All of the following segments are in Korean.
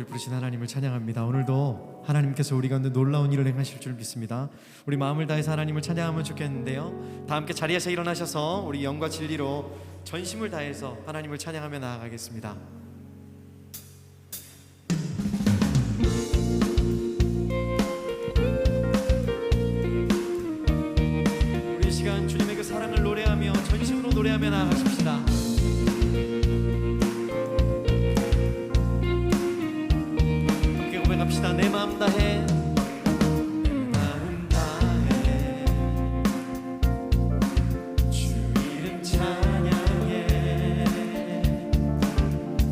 우리를 부르신 하나님을 찬양합니다. 오늘도 하나님께서 우리 가운데 놀라운 일을 행하실 줄 믿습니다. 우리 마음을 다해서 하나님을 찬양하면 좋겠는데요, 다 함께 자리에서 일어나셔서 우리 영과 진리로 전심을 다해서 하나님을 찬양하며 나아가겠습니다. 우리 이 시간 주님의 그 사랑을 노래하며 전심으로 노래하며 나아가십시다. 고백합시다. 내 마음 다해, 내 마음 다해 주 이름 찬양해,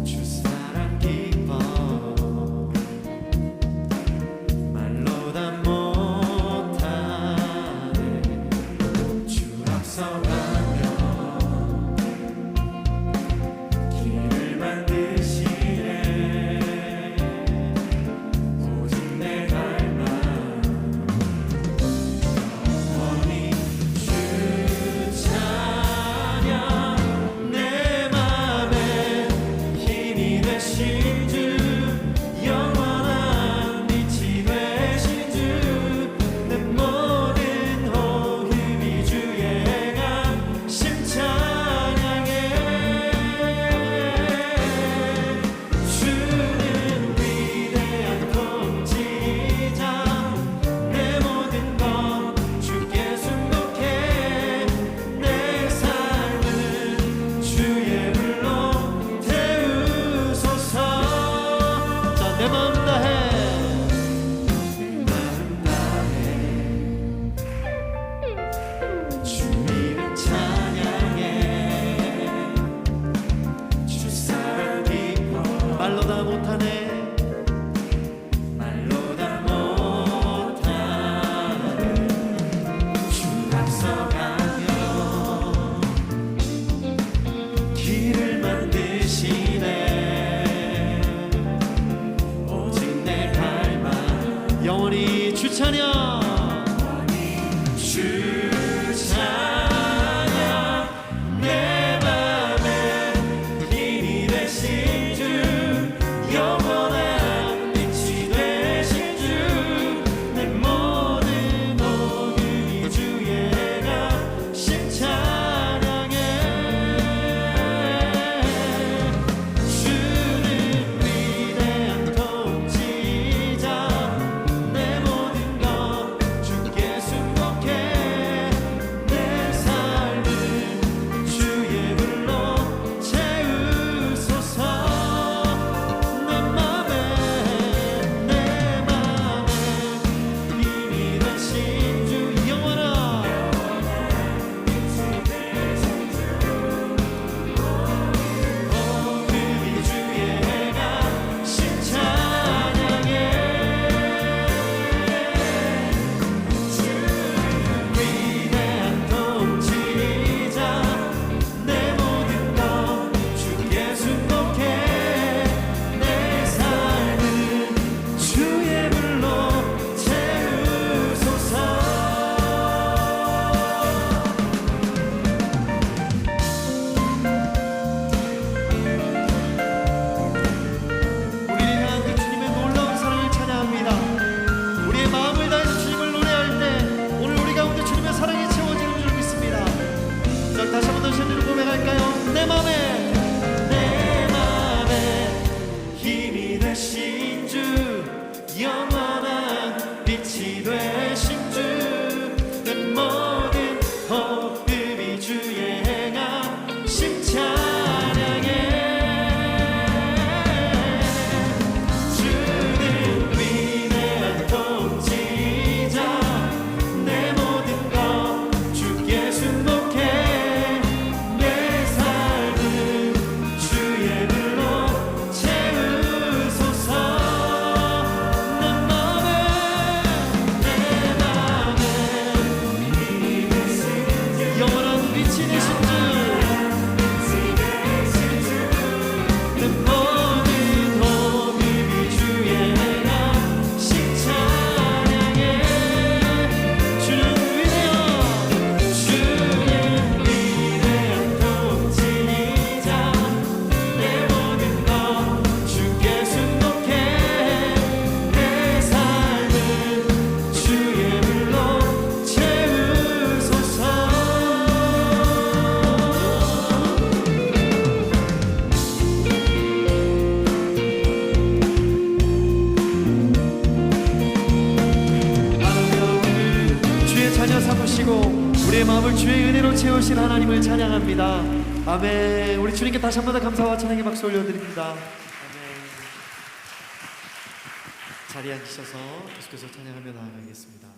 주 사랑 기뻐 말로 다 못하네. 주 앞서가며 길을 만드시네. 내 마음 다해, 내 마음 다해 주 이름 찬양해, 주 사랑 기뻐 말로 다 못하네. 말로 다 못하네. 주 앞서가며 길을 만드시네. 영원히 주 찬양, 주 찬양. 내 맘에 힘이 되신 주, 영원한 빛이 되신 주, 내 모든 복음이 주의 가심 찬양해. 주는 위대한 통치자, 내 모든 것 주인이시여 삼으시고 우리의 마음을 주의 은혜로 채우신 하나님을 찬양합니다. 아멘. 우리 주님께 다시 한 번 더 감사와 찬양의 박수 올려드립니다. 아멘. 자리에 앉으셔서 계속해서 찬양하며 나아가겠습니다.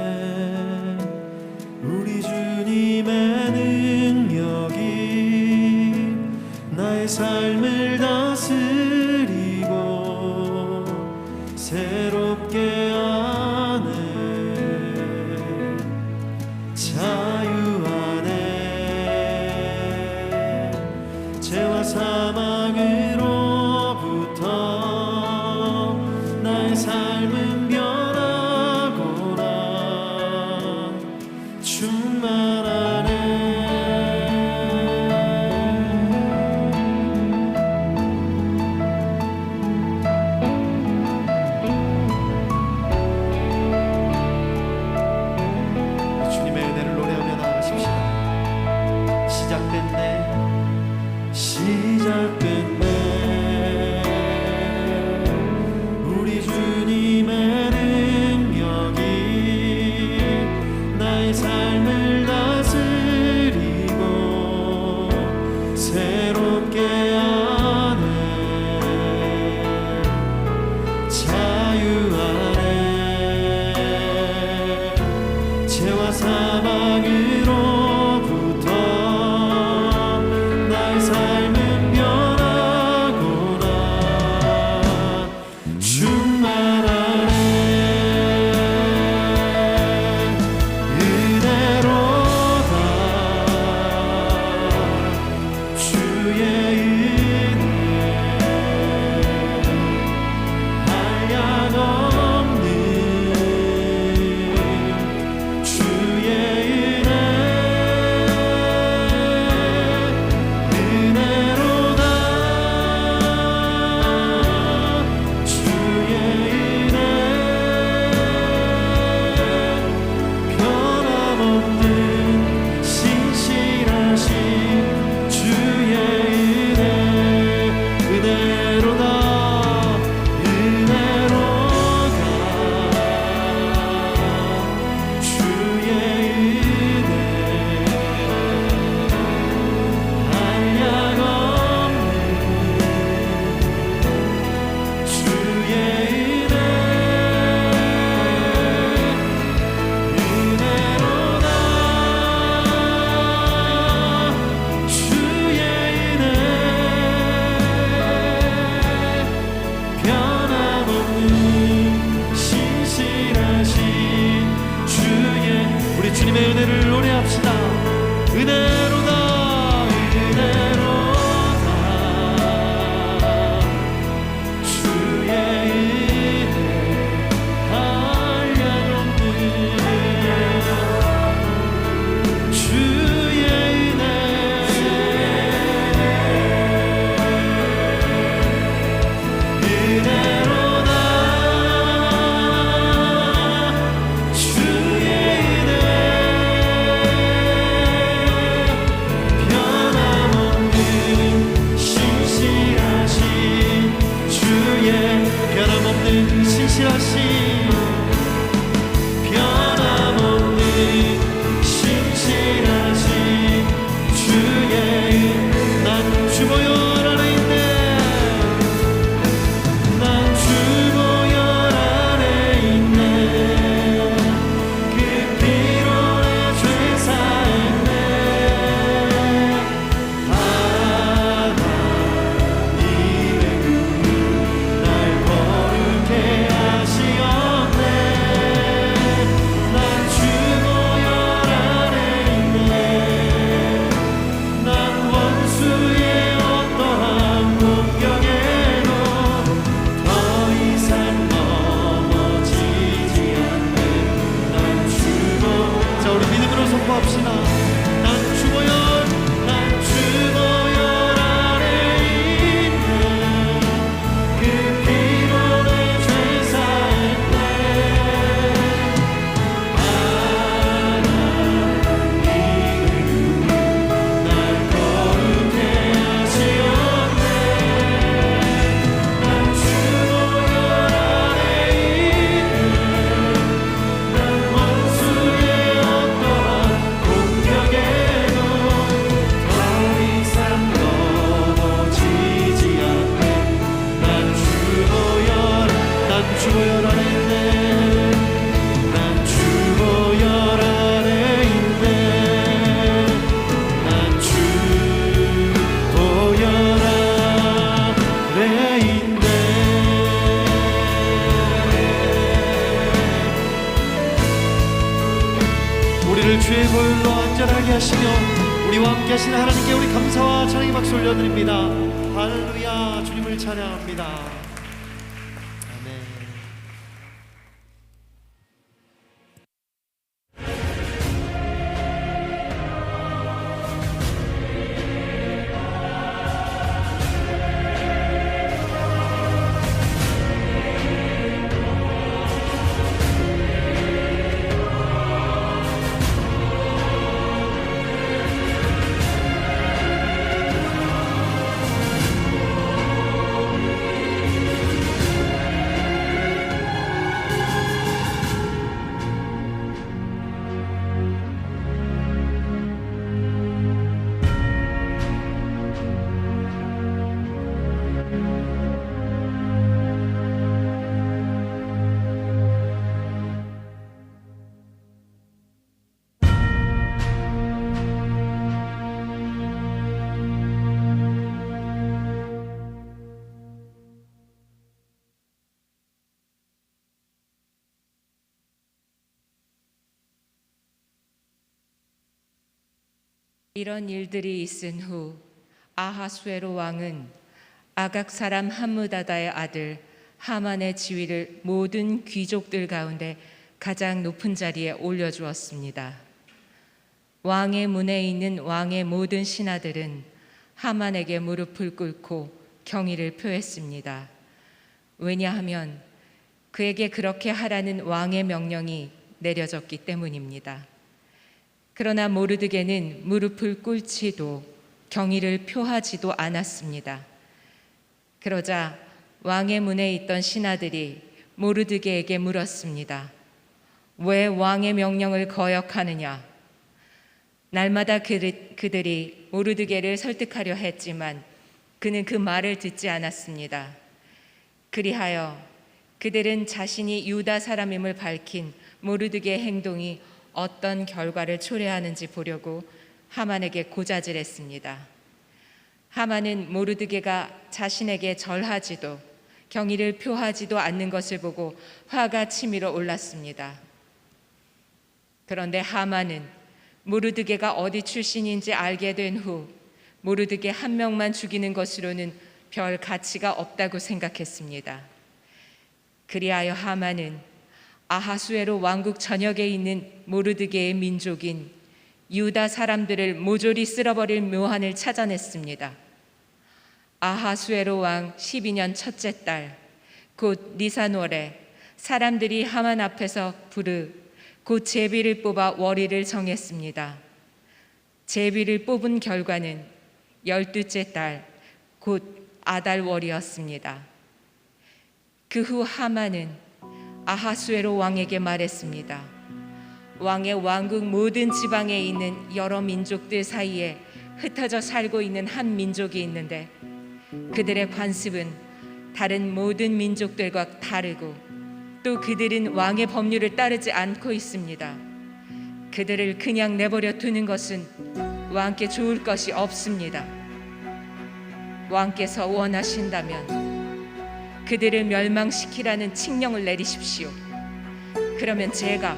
시작됐네 우리 주님의 능력이 나의 삶을 다스리고 새롭게 하네 자유 안에 죄와 사망으로부터 나의 삶은 변하구나 충만하네 주님의 은혜를 노래하며 나아가십시다. 시작됐네 시작됐네 우리 주님의 능력이 나의 삶을 다스리고 새롭게 하네 자유 안에 죄와 사망으로부터 나의 삶은 변하구나 충만하네 은혜로다 주의 주의 보혈로 안전하게 하시며 우리와 함께 하시는 하나님께 우리 감사와 찬양의 박수 올려드립니다. 할렐루야. 주님을 찬양합니다. 아멘. 이런 일들이 있은 후 아하수에로 왕은 아각 사람 함므다다의 아들 하만의 지위를 모든 귀족들 가운데 가장 높은 자리에 올려주었습니다. 왕의 문에 있는 왕의 모든 신하들은 하만에게 무릎을 꿇고 경의를 표했습니다. 왜냐하면 그에게 그렇게 하라는 왕의 명령이 내려졌기 때문입니다. 그러나 모르드게는 무릎을 꿇지도 경의를 표하지도 않았습니다. 그러자 왕의 문에 있던 신하들이 모르드게에게 물었습니다. 왜 왕의 명령을 거역하느냐? 날마다 그들이 모르드게를 설득하려 했지만 그는 그 말을 듣지 않았습니다. 그리하여 그들은 자신이 유다 사람임을 밝힌 모르드게의 행동이 어떤 결과를 초래하는지 보려고 하만에게 고자질했습니다. 하만은 모르드게가 자신에게 절하지도 경의를 표하지도 않는 것을 보고 화가 치밀어 올랐습니다. 그런데 하만은 모르드게가 어디 출신인지 알게 된 후 모르드게 한 명만 죽이는 것으로는 별 가치가 없다고 생각했습니다. 그리하여 하만은 아하수에로 왕국 전역에 있는 모르드게의 민족인 유다 사람들을 모조리 쓸어버릴 묘한을 찾아냈습니다. 아하수에로 왕 12년 첫째 달 곧 니산월에 사람들이 하만 앞에서 부르 곧 제비를 뽑아 월일을 정했습니다. 제비를 뽑은 결과는 12째 달 곧 아달월이었습니다. 그 후 하만은 아하수에로 왕에게 말했습니다. 왕의 왕국 모든 지방에 있는 여러 민족들 사이에 흩어져 살고 있는 한 민족이 있는데 그들의 관습은 다른 모든 민족들과 다르고 또 그들은 왕의 법률을 따르지 않고 있습니다. 그들을 그냥 내버려 두는 것은 왕께 좋을 것이 없습니다. 왕께서 원하신다면 그들을 멸망시키라는 칙령을 내리십시오. 그러면 제가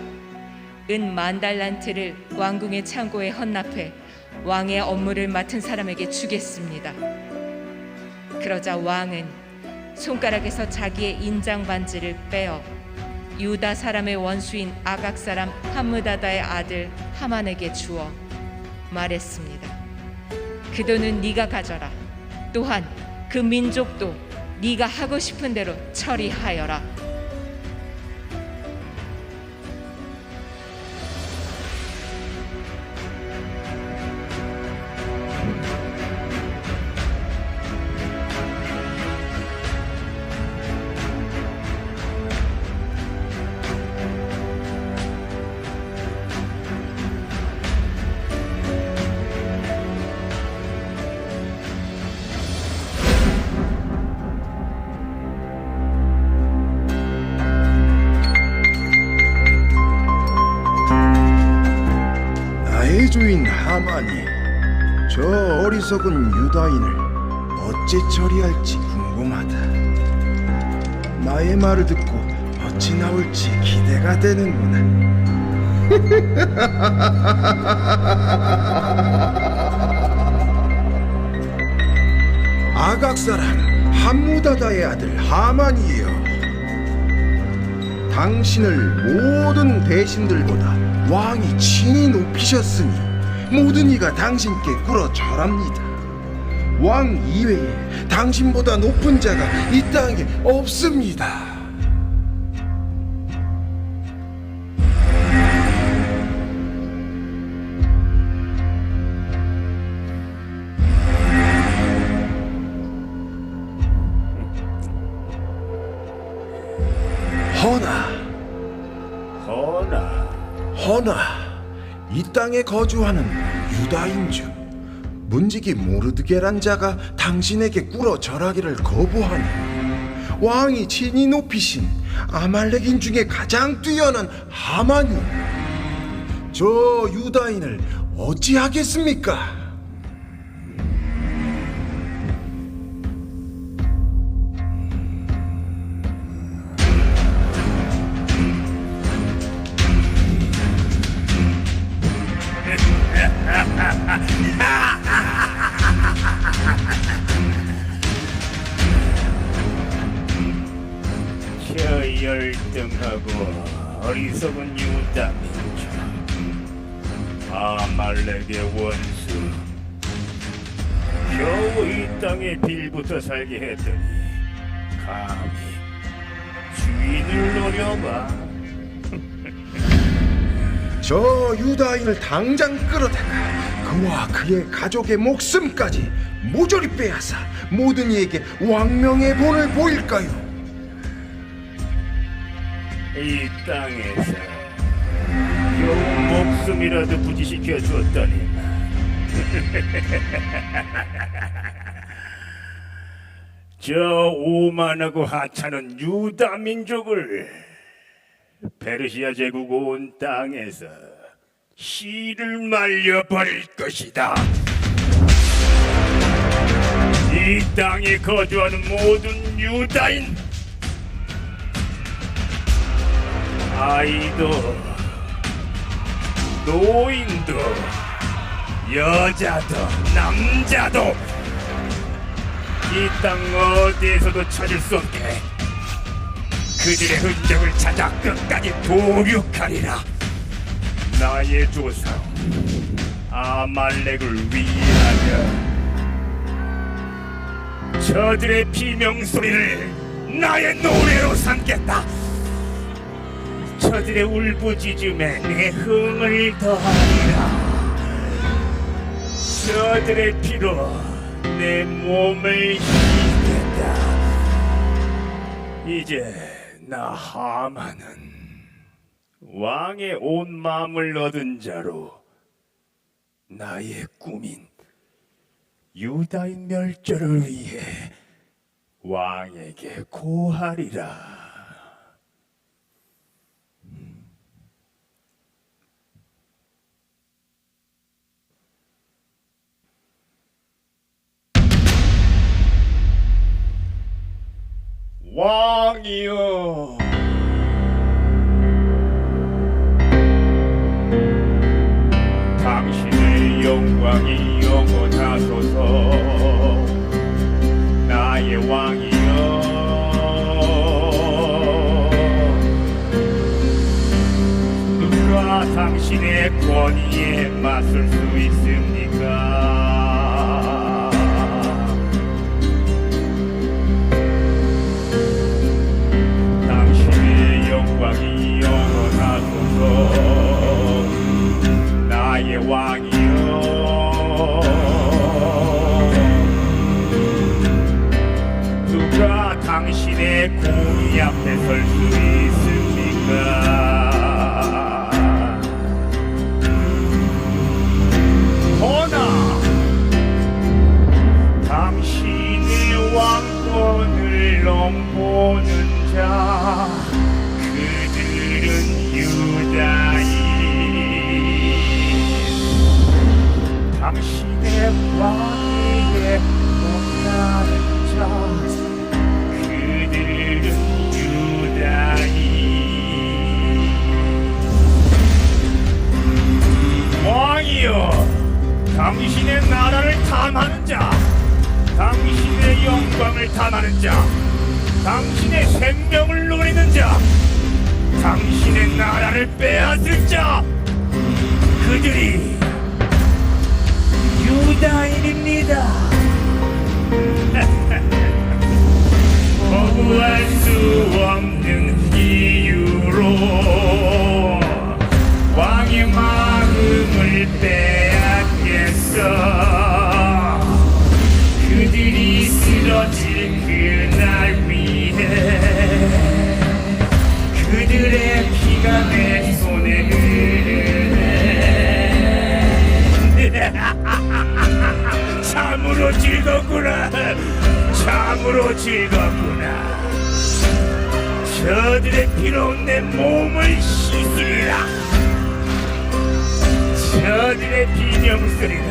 은 10,000달란트를 왕궁의 창고에 헌납해 왕의 업무를 맡은 사람에게 주겠습니다. 그러자 왕은 손가락에서 자기의 인장 반지를 빼어 유다 사람의 원수인 아각 사람 함므다다의 아들 하만에게 주어 말했습니다. 그 돈은 네가 가져라. 또한 그 민족도 네가 하고 싶은 대로 처리하여라. 주인 하만이 저 어리석은 유다인을 어찌 처리할지 궁금하다. 나의 말을 듣고 어찌 나올지 기대가 되는구나. 아각 사람 함무다다의 아들 하만이여, 당신을 모든 대신들보다 왕이 친히 높이셨으니 모든 이가 당신께 꿇어 절합니다. 왕 이외에 당신보다 높은 자가 이 땅에 없습니다. 허나 이 땅에 거주하는 유다인 중 문지기 모르드게란 자가 당신에게 꿇어 절하기를 거부하니 왕이 친히 높이신 아말렉인 중에 가장 뛰어난 하만이 저 유다인을 어찌하겠습니까? 저 열등하고 어리석은 유다 민족, 아말렉의 원수, 겨우 이 땅에 빌부터 살게 했더니 감히 주인을 노려봐. 저 유다인을 당장 끌어다가 그와 그의 가족의 목숨까지 모조리 빼앗아 모든 이에게 왕명의 본을 보일까요? 이 땅에서 겨우 목숨이라도 부지시켜 줬더니만 저 오만하고 하찮은 유다 민족을 페르시아 제국 온 땅에서 씨를 말려버릴 것이다. 이 땅에 거주하는 모든 유다인, 아이도 노인도 여자도 남자도 이 땅 어디에서도 찾을 수 없게 그들의 흔적을 찾아 끝까지 도륙하리라. 나의 조상 아말렉을 위하여 저들의 비명소리를 나의 노래로 삼겠다. 저들의 울부짖음에 내 흥을 더하리라. 저들의 피로 내 몸을 씻겠다. 이제 나 하만은 왕의 온 마음을 얻은 자로 나의 꿈인 유다인 멸절을 위해 왕에게 고하리라. 왕이여, 당신의 영광이 영원하소서. 나의 왕이여, 누가 당신의 권위에 맞설 수 있습니까? 영광이 영원하소서. 나의 왕이여, 누가 당신의 공의 앞에 설 수 있습니까? 허나 당신의 왕권을 넘보는 자, 유다인, 당신의 왕위에 높다는 자, 그들은 유다인. 나를 탐하는 자, 당신의 생명을 노리는 자, 당신의 나라를 빼앗을 자, 그들이 유다인입니다. 거부할 수 없는 이유로 왕의 마음을 빼앗겠어. 그들이 쓰러질 그날 위해 그들의 피가 내 손에 흐르네. 참으로 즐겁구나. 참으로 즐겁구나. 저들의 피로 내 몸을 씻으리라. 저들의 비명소리가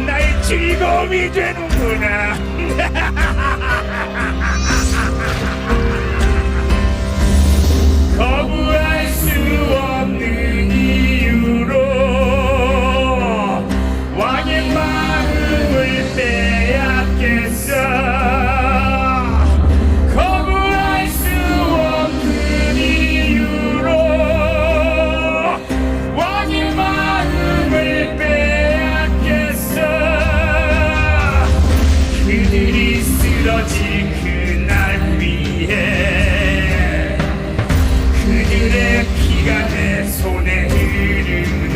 나의 즐거움이 되는구나. 거부할 수 없는 이유로 왕의 마음을 빼앗겠어. 거부할 수 없는 이유로 왕의 마음을 빼앗겠어. 그들이 쓰러진 그날 위해 그들의 피가 내 손에 흐르네.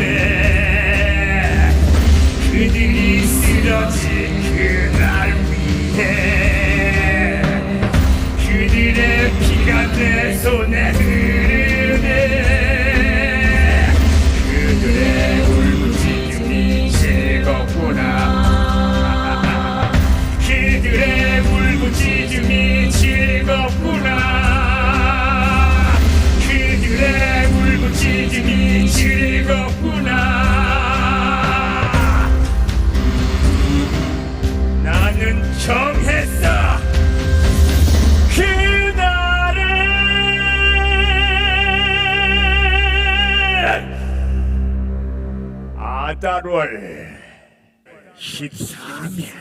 그들이 쓰러진 그날 위해 그들의 피가 내 손에 흐르네. 그들의 울부짖음이 즐겁구나. 그들의 울부짖음이 즐겁구나. 그들의 울부짖음이 즐겁구나. 나는 정했어. 그날은 아달월 13일.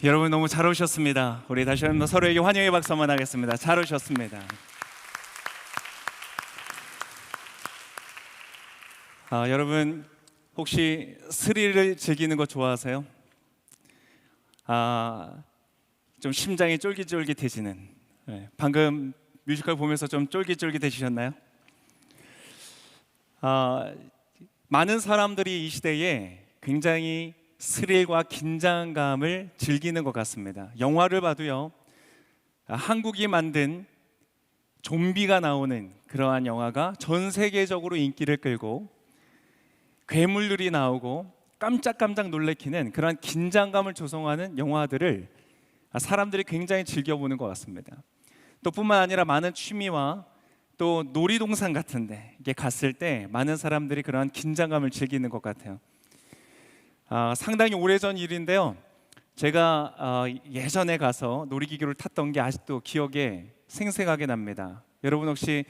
여러분 너무 잘 오셨습니다. 우리 다시 한번 서로에게 환영의 박수 한번 하겠습니다. 잘 오셨습니다. 여러분 혹시 스릴을 즐기는 거 좋아하세요? 좀 심장이 쫄깃쫄깃해지는, 방금 뮤지컬 보면서 좀 쫄깃쫄깃해지셨나요? 많은 사람들이 이 시대에 굉장히 스릴과 긴장감을 즐기는 것 같습니다. 영화를 봐도요, 한국이 만든 좀비가 나오는 그러한 영화가 전 세계적으로 인기를 끌고 괴물들이 나오고 깜짝깜짝 놀래키는 그러한 긴장감을 조성하는 영화들을 사람들이 굉장히 즐겨보는 것 같습니다. 또 뿐만 아니라 많은 취미와 또 놀이동산 같은데 이게 갔을 때 많은 사람들이 그러한 긴장감을 즐기는 것 같아요. 상당히 오래전 일인데요, 제가 예전에 가서 놀이기구를 탔던 게 아직도 기억에 생생하게 납니다. 여러분 혹시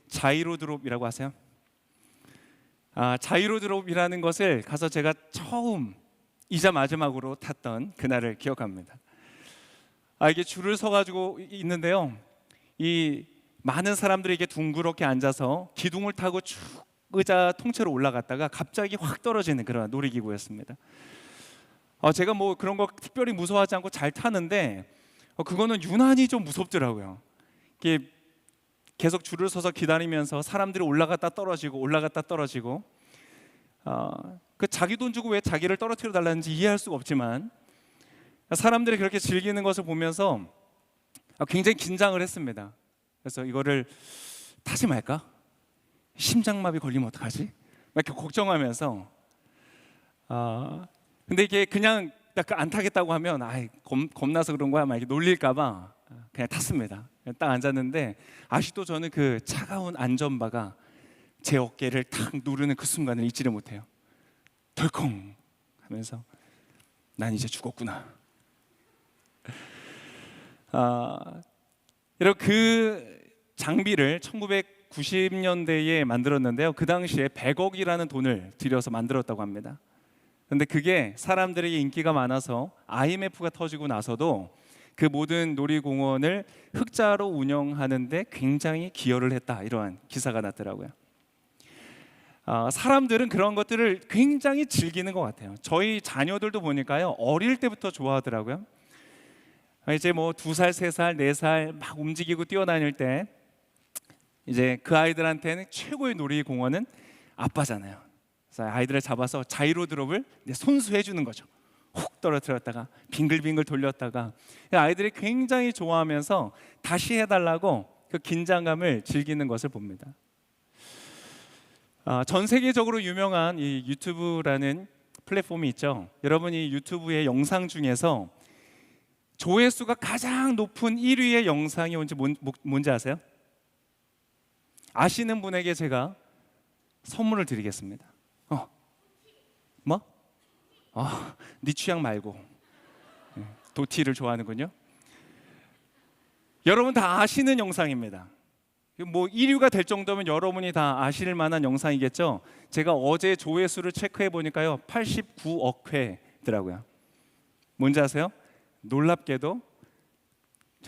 자이로드롭이라고 아세요? 자이로드롭이라는 것을 가서 제가 처음이자 마지막으로 탔던 그날을 기억합니다. 이게 줄을 서가지고 있는데요, 이 많은 사람들이 이게 둥그렇게 앉아서 기둥을 타고 쭉 의자 통째로 올라갔다가 갑자기 확 떨어지는 그런 놀이기구였습니다. 제가 뭐 그런 거 특별히 무서워하지 않고 잘 타는데 그거는 유난히 좀 무섭더라고요. 이게 계속 줄을 서서 기다리면서 사람들이 올라갔다 떨어지고 그 자기 돈 주고 왜 자기를 떨어뜨려 달라는지 이해할 수가 없지만 사람들이 그렇게 즐기는 것을 보면서 굉장히 긴장을 했습니다. 그래서 이거를 타지 말까? 심장마비 걸리면 어떡하지? 막 이렇게 걱정하면서 근데 이게 그냥 안 타겠다고 하면 겁나서 그런 거야 막 이렇게 놀릴까봐 그냥 탔습니다. 그냥 딱 앉았는데 아직도 저는 그 차가운 안전바가 제 어깨를 탁 누르는 그 순간을 잊지를 못해요. 덜컹 하면서 난 이제 죽었구나. 여러분 그 장비를 1990년대에 만들었는데요. 그 당시에 100억이라는 돈을 들여서 만들었다고 합니다. 그런데 그게 사람들에게 인기가 많아서 IMF가 터지고 나서도 그 모든 놀이공원을 흑자로 운영하는데 굉장히 기여를 했다, 이러한 기사가 났더라고요. 사람들은 그런 것들을 굉장히 즐기는 것 같아요. 저희 자녀들도 보니까요, 어릴 때부터 좋아하더라고요. 이제 뭐 2살, 3살, 4살 막 움직이고 뛰어다닐 때 이제 그 아이들한테는 최고의 놀이공원은 아빠잖아요. 그래서 아이들을 잡아서 자이로 드롭을 손수해 주는 거죠. 훅 떨어뜨렸다가 빙글빙글 돌렸다가 아이들이 굉장히 좋아하면서 다시 해달라고 그 긴장감을 즐기는 것을 봅니다. 전 세계적으로 유명한 이 유튜브라는 플랫폼이 있죠. 여러분이 유튜브의 영상 중에서 조회수가 가장 높은 1위의 영상이 뭔지 아세요? 아시는 분에게 제가 선물을 드리겠습니다. 뭐? 네 취향 말고. 도티를 좋아하는군요. 여러분 다 아시는 영상입니다. 뭐 1위가 될 정도면 여러분이 다 아실 만한 영상이겠죠. 제가 어제 조회수를 체크해 보니까요, 89억 회더라고요. 뭔지 아세요? 놀랍게도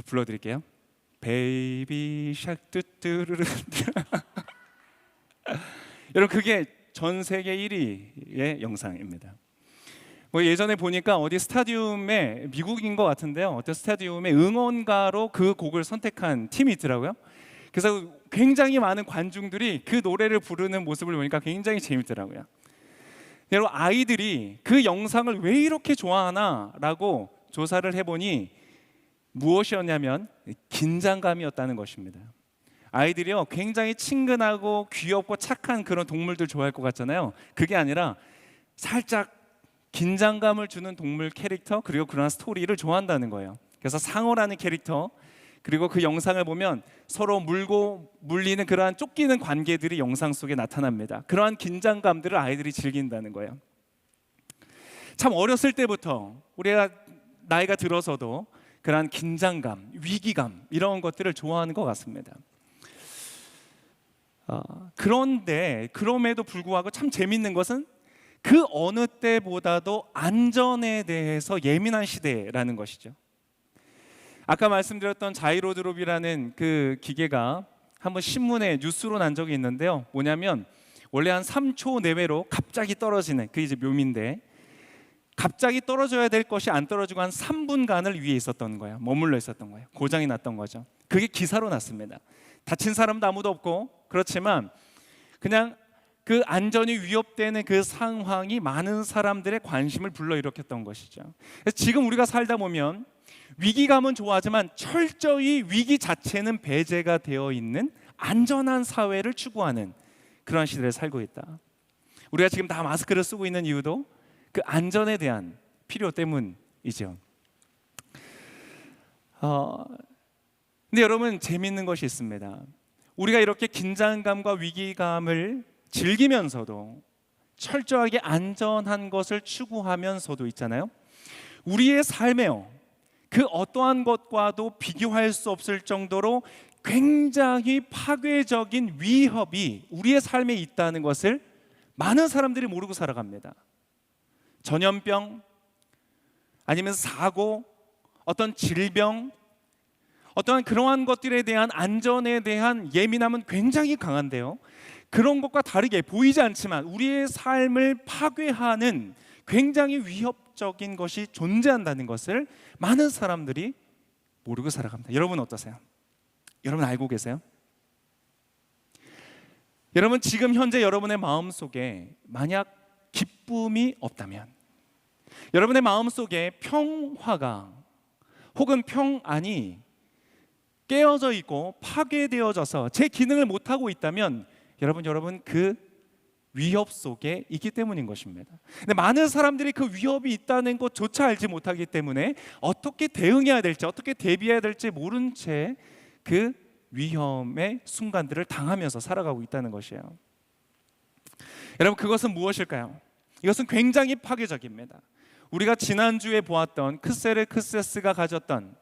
불러드릴게요. 베이비 샥 뚜뚜르르. 여러분 그게 전 세계 1위의 영상입니다. 뭐 예전에 보니까 어디 스타디움에, 미국인 것 같은데요, 어떤 스타디움에 응원가로 그 곡을 선택한 팀이 있더라고요. 그래서 굉장히 많은 관중들이 그 노래를 부르는 모습을 보니까 굉장히 재밌더라고요. 여러분 아이들이 그 영상을 왜 이렇게 좋아하나라고 조사를 해보니 무엇이었냐면 긴장감이었다는 것입니다. 아이들이요, 굉장히 친근하고 귀엽고 착한 그런 동물들 좋아할 것 같잖아요. 그게 아니라 살짝 긴장감을 주는 동물 캐릭터, 그리고 그런 스토리를 좋아한다는 거예요. 그래서 상어라는 캐릭터, 그리고 그 영상을 보면 서로 물고 물리는 그러한 쫓기는 관계들이 영상 속에 나타납니다. 그러한 긴장감들을 아이들이 즐긴다는 거예요. 참 어렸을 때부터, 우리가 나이가 들어서도 그러한 긴장감, 위기감 이런 것들을 좋아하는 것 같습니다. 그런데 그럼에도 불구하고 참 재밌는 것은 그 어느 때보다도 안전에 대해서 예민한 시대라는 것이죠. 아까 말씀드렸던 자이로 드롭이라는 그 기계가 한번 신문에 뉴스로 난 적이 있는데요. 뭐냐면 원래 한 3초 내외로 갑자기 떨어지는, 그게 이제 묘미인데, 갑자기 떨어져야 될 것이 안 떨어지고 한 3분간을 위에 있었던 거예요. 머물러 있었던 거예요. 고장이 났던 거죠. 그게 기사로 났습니다. 다친 사람도 아무도 없고, 그렇지만 그냥 그 안전이 위협되는 그 상황이 많은 사람들의 관심을 불러일으켰던 것이죠. 그래서 지금 우리가 살다 보면 위기감은 좋아하지만 철저히 위기 자체는 배제가 되어 있는 안전한 사회를 추구하는 그런 시대를 살고 있다. 우리가 지금 다 마스크를 쓰고 있는 이유도 그 안전에 대한 필요 때문이죠. 근데 여러분 재미있는 것이 있습니다. 우리가 이렇게 긴장감과 위기감을 즐기면서도 철저하게 안전한 것을 추구하면서도 있잖아요. 우리의 삶에요, 그 어떠한 것과도 비교할 수 없을 정도로 굉장히 파괴적인 위협이 우리의 삶에 있다는 것을 많은 사람들이 모르고 살아갑니다. 전염병, 아니면 사고, 어떤 질병, 어떠한 그러한 것들에 대한 안전에 대한 예민함은 굉장히 강한데요, 그런 것과 다르게 보이지 않지만 우리의 삶을 파괴하는 굉장히 위협적인 것이 존재한다는 것을 많은 사람들이 모르고 살아갑니다. 여러분 어떠세요? 여러분 알고 계세요? 여러분 지금 현재 여러분의 마음속에 만약 기쁨이 없다면, 여러분의 마음속에 평화가 혹은 평안이 깨어져 있고 파괴되어져서 제 기능을 못하고 있다면 여러분 그 위협 속에 있기 때문인 것입니다. 근데 많은 사람들이 그 위협이 있다는 것조차 알지 못하기 때문에 어떻게 대응해야 될지, 어떻게 대비해야 될지 모른 채 그 위험의 순간들을 당하면서 살아가고 있다는 것이에요. 여러분 그것은 무엇일까요? 이것은 굉장히 파괴적입니다. 우리가 지난주에 보았던 크세르크세스가 가졌던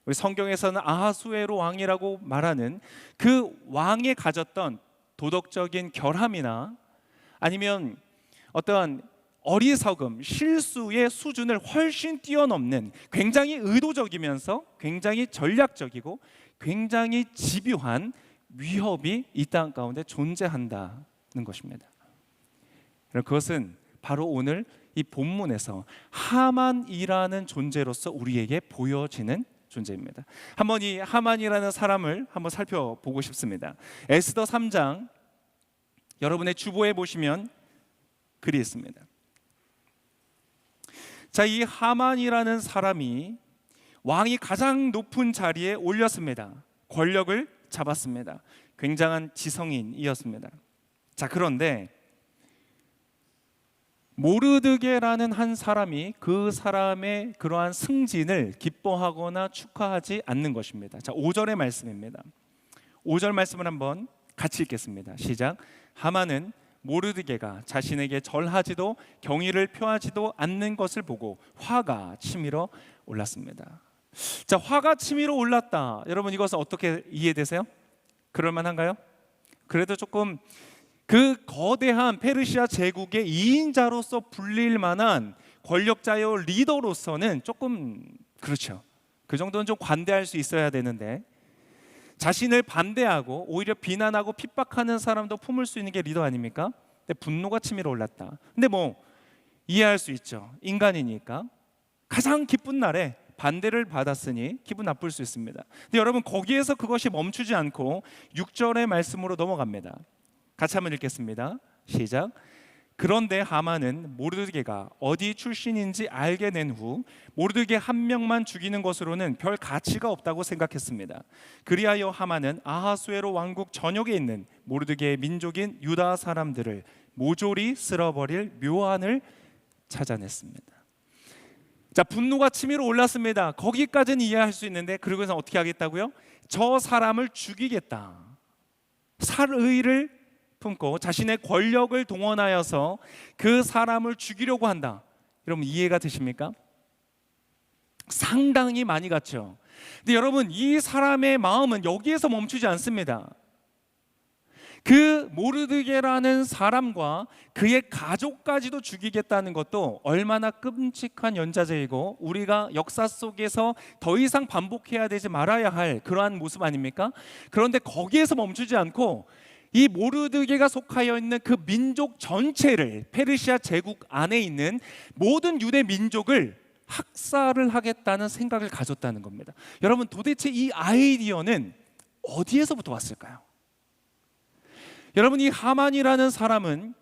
우리 성경에서는 아하수에로 왕이라고 말하는 그 왕이 가졌던 도덕적인 결함이나 아니면 어떤 어리석음, 실수의 수준을 훨씬 뛰어넘는 굉장히 의도적이면서 굉장히 전략적이고 굉장히 집요한 위협이 이 땅 가운데 존재한다는 것입니다. 그것은 바로 오늘 이 본문에서 하만이라는 존재로서 우리에게 보여지는 존재입니다. 한번 이 하만이라는 사람을 한번 살펴보고 싶습니다. 에스더 3장 여러분의 주보에 보시면 글이 있습니다. 자, 이 하만이라는 사람이 왕이 가장 높은 자리에 올렸습니다. 권력을 잡았습니다. 굉장한 지성인이었습니다. 자, 그런데 모르드게라는 한 사람이 그 사람의 그러한 승진을 기뻐하거나 축하하지 않는 것입니다. 자, 5절의 말씀입니다. 5절 말씀을 한번 같이 읽겠습니다. 시작. 하만은 모르드게가 자신에게 절하지도 경의를 표하지도 않는 것을 보고 화가 치밀어 올랐습니다. 자, 화가 치밀어 올랐다. 여러분, 이것은 어떻게 이해되세요? 그럴 만한가요? 그래도 조금 그 거대한 페르시아 제국의 2인자로서 불릴 만한 권력자요 리더로서는 조금 그렇죠. 그 정도는 좀 관대할 수 있어야 되는데 자신을 반대하고 오히려 비난하고 핍박하는 사람도 품을 수 있는 게 리더 아닙니까? 근데 분노가 치밀어 올랐다. 근데 뭐 이해할 수 있죠. 인간이니까. 가장 기쁜 날에 반대를 받았으니 기분 나쁠 수 있습니다. 근데 여러분, 거기에서 그것이 멈추지 않고 6절의 말씀으로 넘어갑니다. 같이 한번 읽겠습니다. 시작. 그런데 하만은 모르드게가 어디 출신인지 알게 낸 후 모르드게 한 명만 죽이는 것으로는 별 가치가 없다고 생각했습니다. 그리하여 하만은 아하수에로 왕국 전역에 있는 모르드게의 민족인 유다 사람들을 모조리 쓸어버릴 묘안을 찾아냈습니다. 자, 분노가 치밀어 올랐습니다. 거기까지는 이해할 수 있는데 그러고서 어떻게 하겠다고요? 저 사람을 죽이겠다. 살의를 품고 자신의 권력을 동원하여서 그 사람을 죽이려고 한다. 여러분, 이해가 되십니까? 상당히 많이 갔죠. 근데 여러분, 이 사람의 마음은 여기에서 멈추지 않습니다. 그 모르드게라는 사람과 그의 가족까지도 죽이겠다는 것도 얼마나 끔찍한 연자제이고 우리가 역사 속에서 더 이상 반복해야 되지 말아야 할 그러한 모습 아닙니까? 그런데 거기에서 멈추지 않고 이 모르드게가 속하여 있는 그 민족 전체를, 페르시아 제국 안에 있는 모든 유대 민족을 학살을 하겠다는 생각을 가졌다는 겁니다. 여러분, 도대체 이 아이디어는 어디에서부터 왔을까요? 여러분, 이 하만이라는 사람은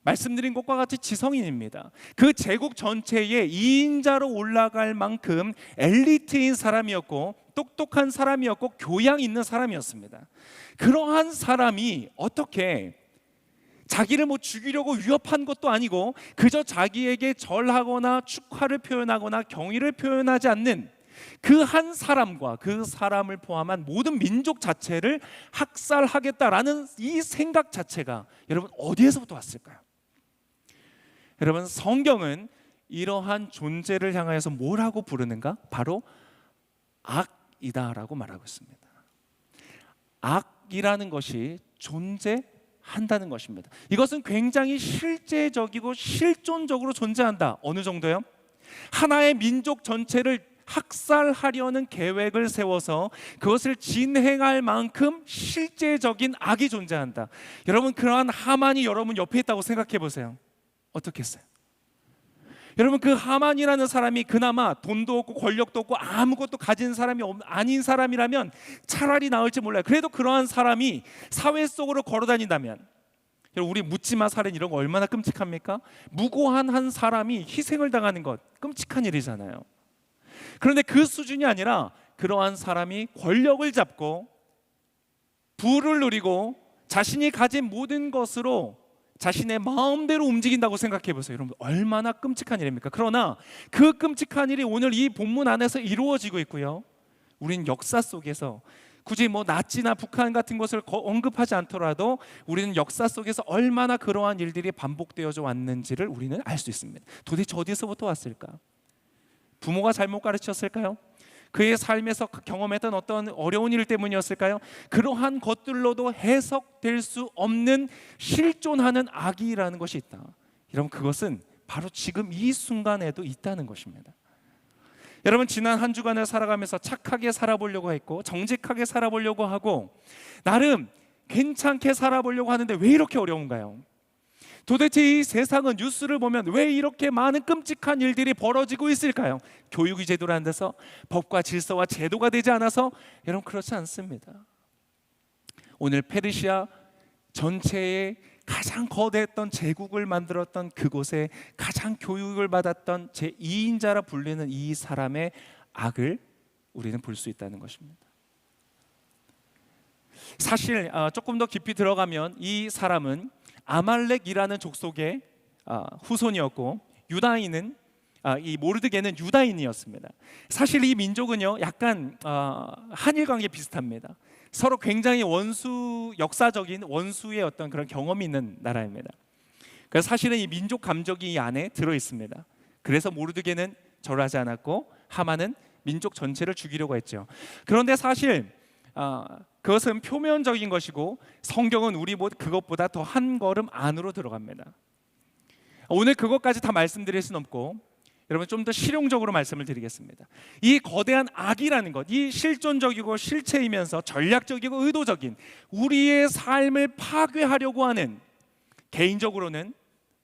말씀드린 것과 같이 지성인입니다. 그 제국 전체의 2인자로 올라갈 만큼 엘리트인 사람이었고 똑똑한 사람이었고 교양 있는 사람이었습니다. 그러한 사람이 어떻게 자기를 뭐 죽이려고 위협한 것도 아니고 그저 자기에게 절하거나 축하를 표현하거나 경의를 표현하지 않는 그 한 사람과 그 사람을 포함한 모든 민족 자체를 학살하겠다라는 이 생각 자체가 여러분 어디에서부터 왔을까요? 여러분, 성경은 이러한 존재를 향하여서 뭐라고 부르는가? 바로 악이다라고 말하고 있습니다. 악이라는 것이 존재한다는 것입니다. 이것은 굉장히 실제적이고 실존적으로 존재한다. 어느 정도요? 하나의 민족 전체를 학살하려는 계획을 세워서 그것을 진행할 만큼 실제적인 악이 존재한다. 여러분, 그러한 하만이 여러분 옆에 있다고 생각해 보세요. 어떻겠어요? 여러분, 그 하만이라는 사람이 그나마 돈도 없고 권력도 없고 아무것도 가진 사람이 아닌 사람이라면 차라리 나을지 몰라요. 그래도 그러한 사람이 사회 속으로 걸어다닌다면, 여러분, 우리 묻지마 살인 이런 거 얼마나 끔찍합니까? 무고한 한 사람이 희생을 당하는 것 끔찍한 일이잖아요. 그런데 그 수준이 아니라 그러한 사람이 권력을 잡고 부를 누리고 자신이 가진 모든 것으로 자신의 마음대로 움직인다고 생각해 보세요. 여러분, 얼마나 끔찍한 일입니까? 그러나 그 끔찍한 일이 오늘 이 본문 안에서 이루어지고 있고요. 우리는 역사 속에서 굳이 뭐 나치나 북한 같은 것을 언급하지 않더라도 우리는 역사 속에서 얼마나 그러한 일들이 반복되어져 왔는지를 우리는 알 수 있습니다. 도대체 어디서부터 왔을까? 부모가 잘못 가르쳤을까요? 그의 삶에서 경험했던 어떤 어려운 일 때문이었을까요? 그러한 것들로도 해석될 수 없는 실존하는 악이라는 것이 있다. 여러분, 그것은 바로 지금 이 순간에도 있다는 것입니다. 여러분, 지난 한 주간을 살아가면서 착하게 살아보려고 했고 정직하게 살아보려고 하고 나름 괜찮게 살아보려고 하는데 왜 이렇게 어려운가요? 도대체 이 세상은 뉴스를 보면 왜 이렇게 많은 끔찍한 일들이 벌어지고 있을까요? 교육이 제대로 안 돼서, 법과 질서와 제도가 되지 않아서? 여러분, 그렇지 않습니다. 오늘 페르시아 전체의 가장 거대했던 제국을 만들었던 그곳에 가장 교육을 받았던 제2인자라 불리는 이 사람의 악을 우리는 볼 수 있다는 것입니다. 사실 조금 더 깊이 들어가면 이 사람은 아말렉이라는 족속의 후손이었고, 유다인은 이 모르드게는 유다인이었습니다. 사실 이 민족은요 약간 한일 관계 비슷합니다. 서로 굉장히 역사적인 원수의 어떤 그런 경험이 있는 나라입니다. 그래서 사실은 이 민족 감정이 이 안에 들어 있습니다. 그래서 모르드게는 절하지 않았고 하만은 민족 전체를 죽이려고 했죠. 그런데 사실 그것은 표면적인 것이고 성경은 우리 그것보다 더 한 걸음 안으로 들어갑니다. 오늘 그것까지 다 말씀드릴 수는 없고 여러분 좀 더 실용적으로 말씀을 드리겠습니다. 이 거대한 악이라는 것, 이 실존적이고 실체이면서 전략적이고 의도적인 우리의 삶을 파괴하려고 하는, 개인적으로는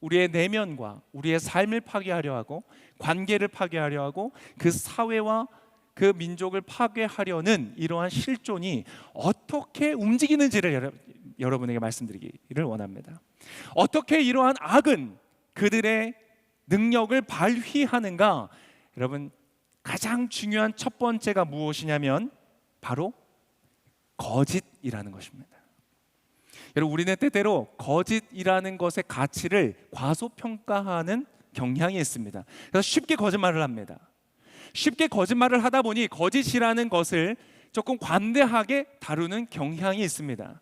우리의 내면과 우리의 삶을 파괴하려 하고 관계를 파괴하려 하고 그 사회와 그 민족을 파괴하려는 이러한 실존이 어떻게 움직이는지를 여러분에게 말씀드리기를 원합니다. 어떻게 이러한 악은 그들의 능력을 발휘하는가? 여러분, 가장 중요한 첫 번째가 무엇이냐면 바로 거짓이라는 것입니다. 여러분, 우리는 때때로 거짓이라는 것의 가치를 과소평가하는 경향이 있습니다. 그래서 쉽게 거짓말을 합니다. 쉽게 거짓말을 하다 보니 거짓이라는 것을 조금 관대하게 다루는 경향이 있습니다.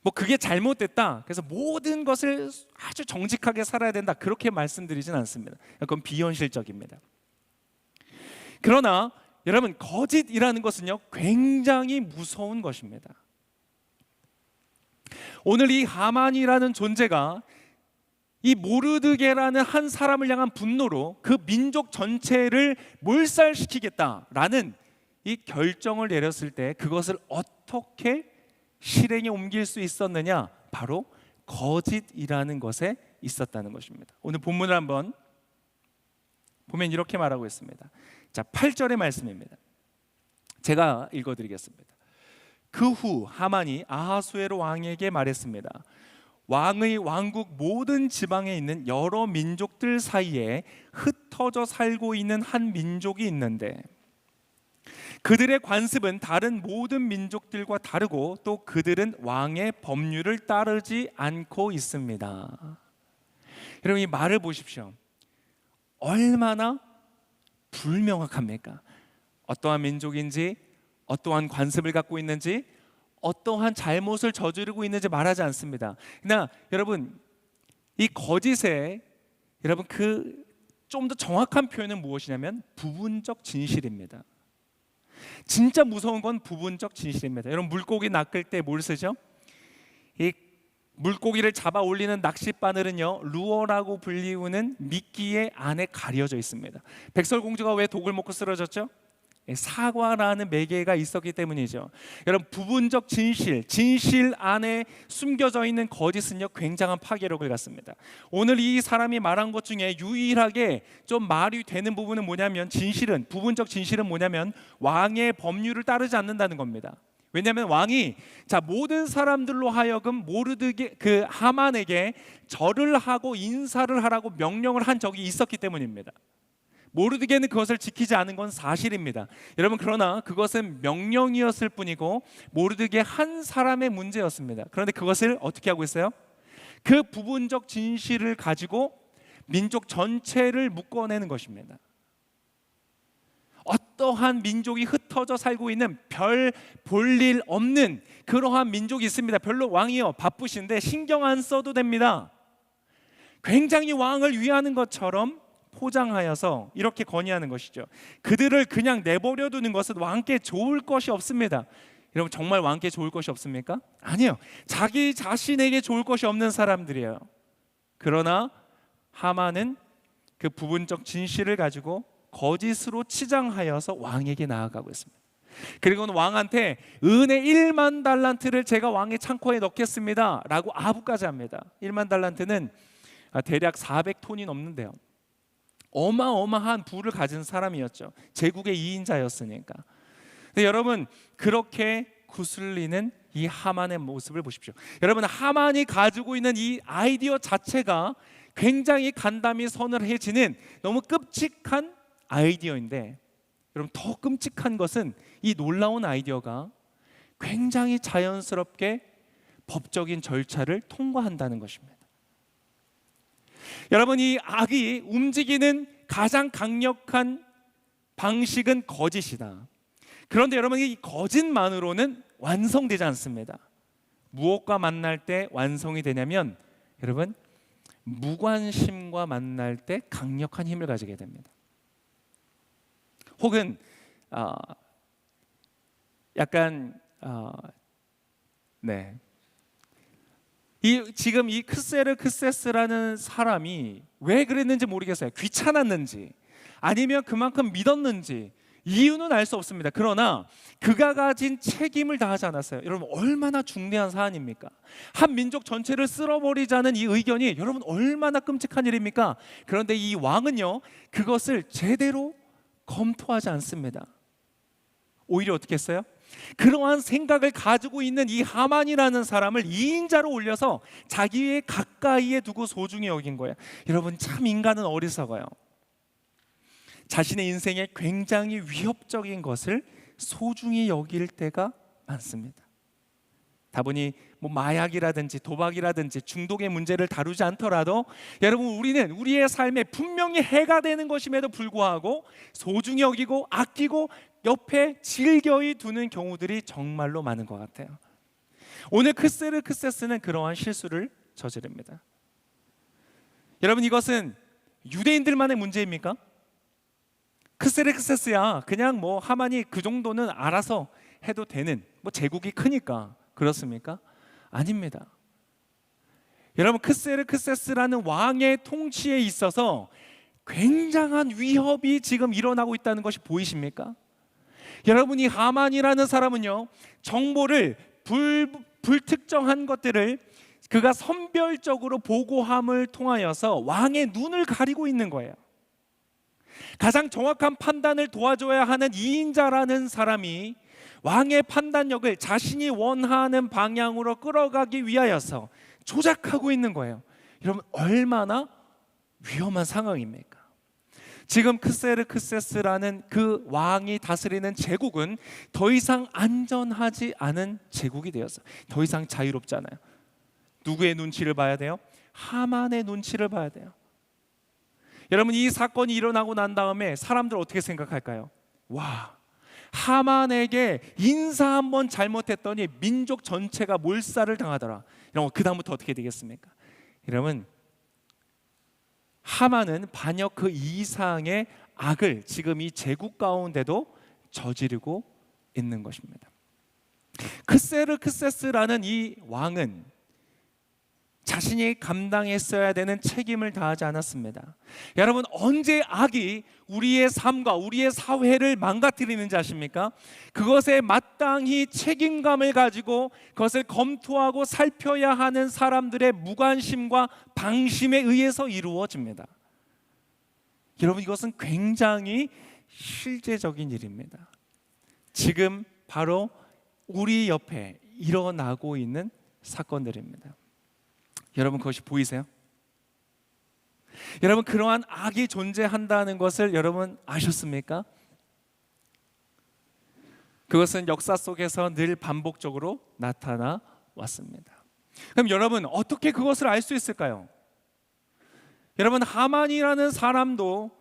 뭐 그게 잘못됐다, 그래서 모든 것을 아주 정직하게 살아야 된다, 그렇게 말씀드리진 않습니다. 그건 비현실적입니다. 그러나 여러분, 거짓이라는 것은요 굉장히 무서운 것입니다. 오늘 이 하만이라는 존재가 이 모르드게라는 한 사람을 향한 분노로 그 민족 전체를 몰살시키겠다라는 이 결정을 내렸을 때 그것을 어떻게 실행에 옮길 수 있었느냐? 바로 거짓이라는 것에 있었다는 것입니다. 오늘 본문을 한번 보면 이렇게 말하고 있습니다. 자, 8절의 말씀입니다. 제가 읽어드리겠습니다. 그 후 하만이 아하수에로 왕에게 말했습니다. 왕의 왕국 모든 지방에 있는 여러 민족들 사이에 흩어져 살고 있는 한 민족이 있는데 그들의 관습은 다른 모든 민족들과 다르고 또 그들은 왕의 법률을 따르지 않고 있습니다. 여러분, 이 말을 보십시오. 얼마나 불명확합니까? 어떠한 민족인지, 어떠한 관습을 갖고 있는지, 어떠한 잘못을 저지르고 있는지 말하지 않습니다. 그러나 여러분, 이 거짓에 여러분 그 좀 더 정확한 표현은 무엇이냐면 부분적 진실입니다. 진짜 무서운 건 부분적 진실입니다. 여러분, 물고기 낚을 때 뭘 쓰죠? 이 물고기를 잡아 올리는 낚싯바늘은요 루어라고 불리우는 미끼의 안에 가려져 있습니다. 백설공주가 왜 독을 먹고 쓰러졌죠? 사과라는 매개가 있었기 때문이죠. 여러분, 부분적 진실 안에 숨겨져 있는 거짓은요 굉장한 파괴력을 갖습니다. 오늘 이 사람이 말한 것 중에 유일하게 좀 말이 되는 부분은 뭐냐면 부분적 진실은 뭐냐면 왕의 법률을 따르지 않는다는 겁니다. 왜냐하면 왕이 모든 사람들로 하여금 모르드게 그 하만에게 절을 하고 인사를 하라고 명령을 한 적이 있었기 때문입니다. 모르드게는 그것을 지키지 않은 건 사실입니다. 여러분, 그러나 그것은 명령이었을 뿐이고 모르드게 한 사람의 문제였습니다. 그런데 그것을 어떻게 하고 있어요? 그 부분적 진실을 가지고 민족 전체를 묶어내는 것입니다. 어떠한 민족이 흩어져 살고 있는 별 볼 일 없는 그러한 민족이 있습니다. 별로 왕이요 바쁘신데 신경 안 써도 됩니다. 굉장히 왕을 위하는 것처럼 포장하여서 이렇게 건의하는 것이죠. 그들을 그냥 내버려 두는 것은 왕께 좋을 것이 없습니다. 여러분, 정말 왕께 좋을 것이 없습니까? 아니요. 자기 자신에게 좋을 것이 없는 사람들이에요. 그러나 하만은 그 부분적 진실을 가지고 거짓으로 치장하여서 왕에게 나아가고 있습니다. 그리고는 왕한테 은혜 1만 달란트를 제가 왕의 창고에 넣겠습니다 라고 아부까지 합니다. 1만 달란트는 대략 400톤이 넘는데요. 어마어마한 부를 가진 사람이었죠. 제국의 2인자였으니까. 근데 여러분, 그렇게 구슬리는 이 하만의 모습을 보십시오. 여러분, 하만이 가지고 있는 이 아이디어 자체가 굉장히 간담이 서늘해지는 너무 끔찍한 아이디어인데, 여러분, 더 끔찍한 것은 이 놀라운 아이디어가 굉장히 자연스럽게 법적인 절차를 통과한다는 것입니다. 여러분, 이 악이 움직이는 가장 강력한 방식은 거짓이다. 그런데 여러분, 이 거짓만으로는 완성되지 않습니다. 무엇과 만날 때 완성이 되냐면, 여러분, 무관심과 만날 때 강력한 힘을 가지게 됩니다. 혹은 지금 이 크세르크세스라는 사람이 왜 그랬는지 모르겠어요. 귀찮았는지 아니면 그만큼 믿었는지 이유는 알 수 없습니다. 그러나 그가 가진 책임을 다하지 않았어요. 여러분, 얼마나 중대한 사안입니까? 한 민족 전체를 쓸어버리자는 이 의견이 여러분 얼마나 끔찍한 일입니까? 그런데 이 왕은요, 그것을 제대로 검토하지 않습니다. 오히려 어떻게 했어요? 그러한 생각을 가지고 있는 이 하만이라는 사람을 2인자로 올려서 자기의 가까이에 두고 소중히 여긴 거예요. 여러분, 참 인간은 어리석어요. 자신의 인생에 굉장히 위협적인 것을 소중히 여길 때가 많습니다. 다분히 마약이라든지 도박이라든지 중독의 문제를 다루지 않더라도 여러분, 우리는 우리의 삶에 분명히 해가 되는 것임에도 불구하고 소중히 여기고 아끼고 옆에 질겨이 두는 경우들이 정말로 많은 것 같아요. 오늘 크세르크세스는 그러한 실수를 저지릅니다. 여러분, 이것은 유대인들만의 문제입니까? 크세르크세스야 그냥 하만이 그 정도는 알아서 해도 되는 제국이 크니까 그렇습니까? 아닙니다. 여러분, 크세르크세스라는 왕의 통치에 있어서 굉장한 위협이 지금 일어나고 있다는 것이 보이십니까? 여러분, 이 하만이라는 사람은요, 정보를 불특정한 것들을 그가 선별적으로 보고함을 통하여서 왕의 눈을 가리고 있는 거예요. 가장 정확한 판단을 도와줘야 하는 2인자라는 사람이 왕의 판단력을 자신이 원하는 방향으로 끌어가기 위하여서 조작하고 있는 거예요. 여러분, 얼마나 위험한 상황입니까? 지금 크세르크세스라는 그 왕이 다스리는 제국은 더 이상 안전하지 않은 제국이 되었어요. 더 이상 자유롭지 않아요. 누구의 눈치를 봐야 돼요? 하만의 눈치를 봐야 돼요. 여러분, 이 사건이 일어나고 난 다음에 사람들 어떻게 생각할까요? 와, 하만에게 인사 한번 잘못했더니 민족 전체가 몰살을 당하더라. 이런 거 그다음부터 어떻게 되겠습니까? 여러분, 하만은 반역 그 이상의 악을 지금 이 제국 가운데도 저지르고 있는 것입니다. 크세르크세스라는 이 왕은 자신이 감당했어야 되는 책임을 다하지 않았습니다. 여러분, 언제 악이 우리의 삶과 우리의 사회를 망가뜨리는지 아십니까? 그것에 마땅히 책임감을 가지고 그것을 검토하고 살펴야 하는 사람들의 무관심과 방심에 의해서 이루어집니다. 여러분, 이것은 굉장히 실제적인 일입니다. 지금 바로 우리 옆에 일어나고 있는 사건들입니다. 여러분, 그것이 보이세요? 여러분, 그러한 악이 존재한다는 것을 여러분 아셨습니까? 그것은 역사 속에서 늘 반복적으로 나타나 왔습니다. 그럼 여러분, 어떻게 그것을 알 수 있을까요? 여러분, 하만이라는 사람도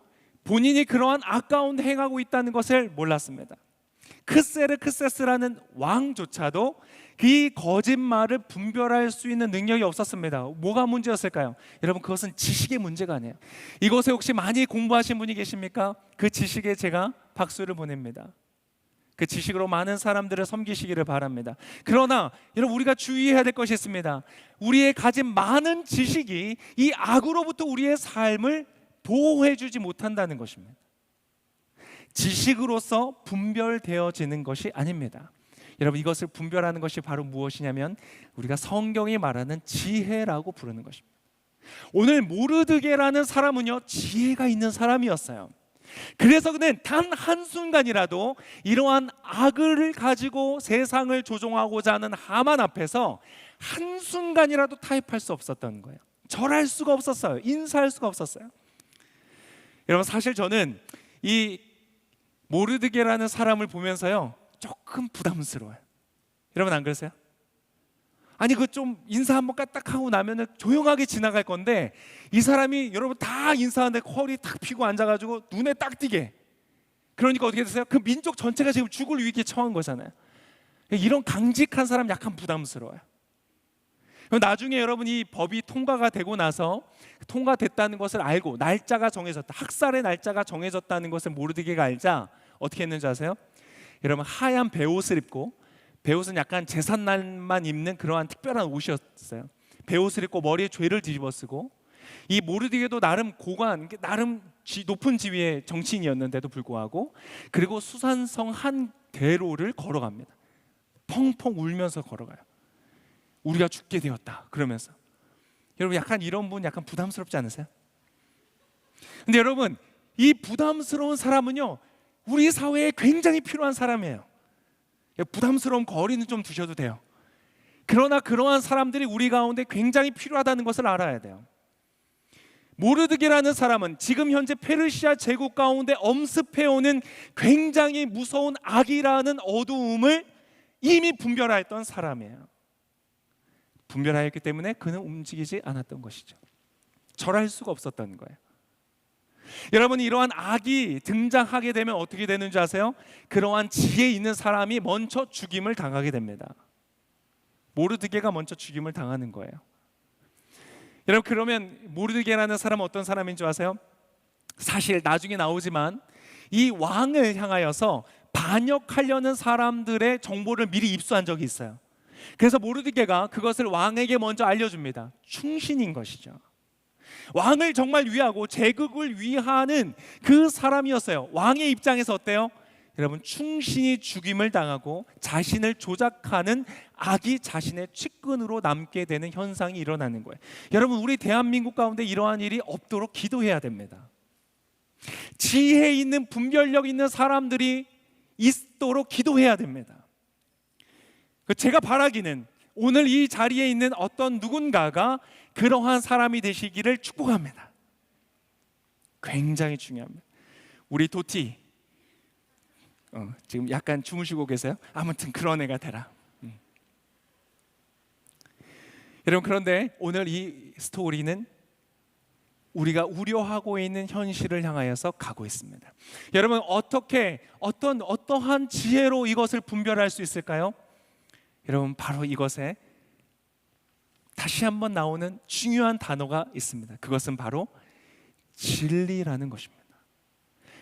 본인이 그러한 아까운 행하고 있다는 것을 몰랐습니다. 크세르크세스라는 왕조차도 이 거짓말을 분별할 수 있는 능력이 없었습니다. 뭐가 문제였을까요? 여러분, 그것은 지식의 문제가 아니에요. 이곳에 혹시 많이 공부하신 분이 계십니까? 그 지식에 제가 박수를 보냅니다. 그 지식으로 많은 사람들을 섬기시기를 바랍니다. 그러나 여러분, 우리가 주의해야 될 것이 있습니다. 우리의 가진 많은 지식이 이 악으로부터 우리의 삶을 보호해주지 못한다는 것입니다. 지식으로서 분별되어지는 것이 아닙니다. 여러분, 이것을 분별하는 것이 바로 무엇이냐면 우리가 성경이 말하는 지혜라고 부르는 것입니다. 오늘 모르드게라는 사람은요, 지혜가 있는 사람이었어요. 그래서 그는 단 한순간이라도 이러한 악을 가지고 세상을 조종하고자 하는 하만 앞에서 한순간이라도 타협할 수 없었던 거예요. 절할 수가 없었어요. 인사할 수가 없었어요. 여러분, 사실 저는 이 모르드게라는 사람을 보면서요, 조금 부담스러워요. 여러분, 안 그러세요? 아니, 그 좀 인사 한번 까딱 하고 나면은 조용하게 지나갈 건데, 이 사람이 여러분 다 인사하는데 허리 탁 펴고 앉아가지고 눈에 딱 띄게, 그러니까 어떻게 됐어요? 그 민족 전체가 지금 죽을 위기에 처한 거잖아요. 이런 강직한 사람 약간 부담스러워요. 나중에 여러분, 이 법이 통과가 되고 나서 통과됐다는 것을 알고 날짜가 정해졌다, 학살의 날짜가 정해졌다는 것을 모르드게가 알자 어떻게 했는지 아세요? 여러분, 하얀 베옷을 입고, 베옷은 약간 제삿날만 입는 그러한 특별한 옷이었어요. 베옷을 입고 머리에 죄를 뒤집어 쓰고, 이 모르드게도 나름 고관, 나름 높은 지위의 정치인이었는데도 불구하고, 그리고 수산성 한 대로를 걸어갑니다. 펑펑 울면서 걸어가요. 우리가 죽게 되었다 그러면서. 여러분, 약간 이런 분 약간 부담스럽지 않으세요? 근데 여러분, 이 부담스러운 사람은요, 우리 사회에 굉장히 필요한 사람이에요. 부담스러운 거리는 좀 두셔도 돼요. 그러나 그러한 사람들이 우리 가운데 굉장히 필요하다는 것을 알아야 돼요. 모르드게라는 사람은 지금 현재 페르시아 제국 가운데 엄습해오는 굉장히 무서운 악이라는 어두움을 이미 분별하였던 사람이에요. 분별하였기 때문에 그는 움직이지 않았던 것이죠. 절할 수가 없었던 거예요. 여러분, 이러한 악이 등장하게 되면 어떻게 되는 줄 아세요? 그러한 지혜 있는 사람이 먼저 죽임을 당하게 됩니다. 모르드게가 먼저 죽임을 당하는 거예요. 여러분, 그러면 모르드게라는 사람은 어떤 사람인 줄 아세요? 사실 나중에 나오지만 이 왕을 향하여서 반역하려는 사람들의 정보를 미리 입수한 적이 있어요. 그래서 모르드게가 그것을 왕에게 먼저 알려줍니다. 충신인 것이죠. 왕을 정말 위하고 제국을 위하는 그 사람이었어요. 왕의 입장에서 어때요? 여러분, 충신이 죽임을 당하고 자신을 조작하는 악이 자신의 측근으로 남게 되는 현상이 일어나는 거예요. 여러분, 우리 대한민국 가운데 이러한 일이 없도록 기도해야 됩니다. 지혜 있는, 분별력 있는 사람들이 있도록 기도해야 됩니다. 제가 바라기는 오늘 이 자리에 있는 어떤 누군가가 그러한 사람이 되시기를 축복합니다. 굉장히 중요합니다. 우리 도티 지금 약간 주무시고 계세요? 아무튼 그런 애가 되라. 여러분, 그런데 오늘 이 스토리는 우리가 우려하고 있는 현실을 향하여서 가고 있습니다. 여러분, 어떠한 지혜로 이것을 분별할 수 있을까요? 여러분, 바로 이것에 다시 한번 나오는 중요한 단어가 있습니다. 그것은 바로 진리라는 것입니다.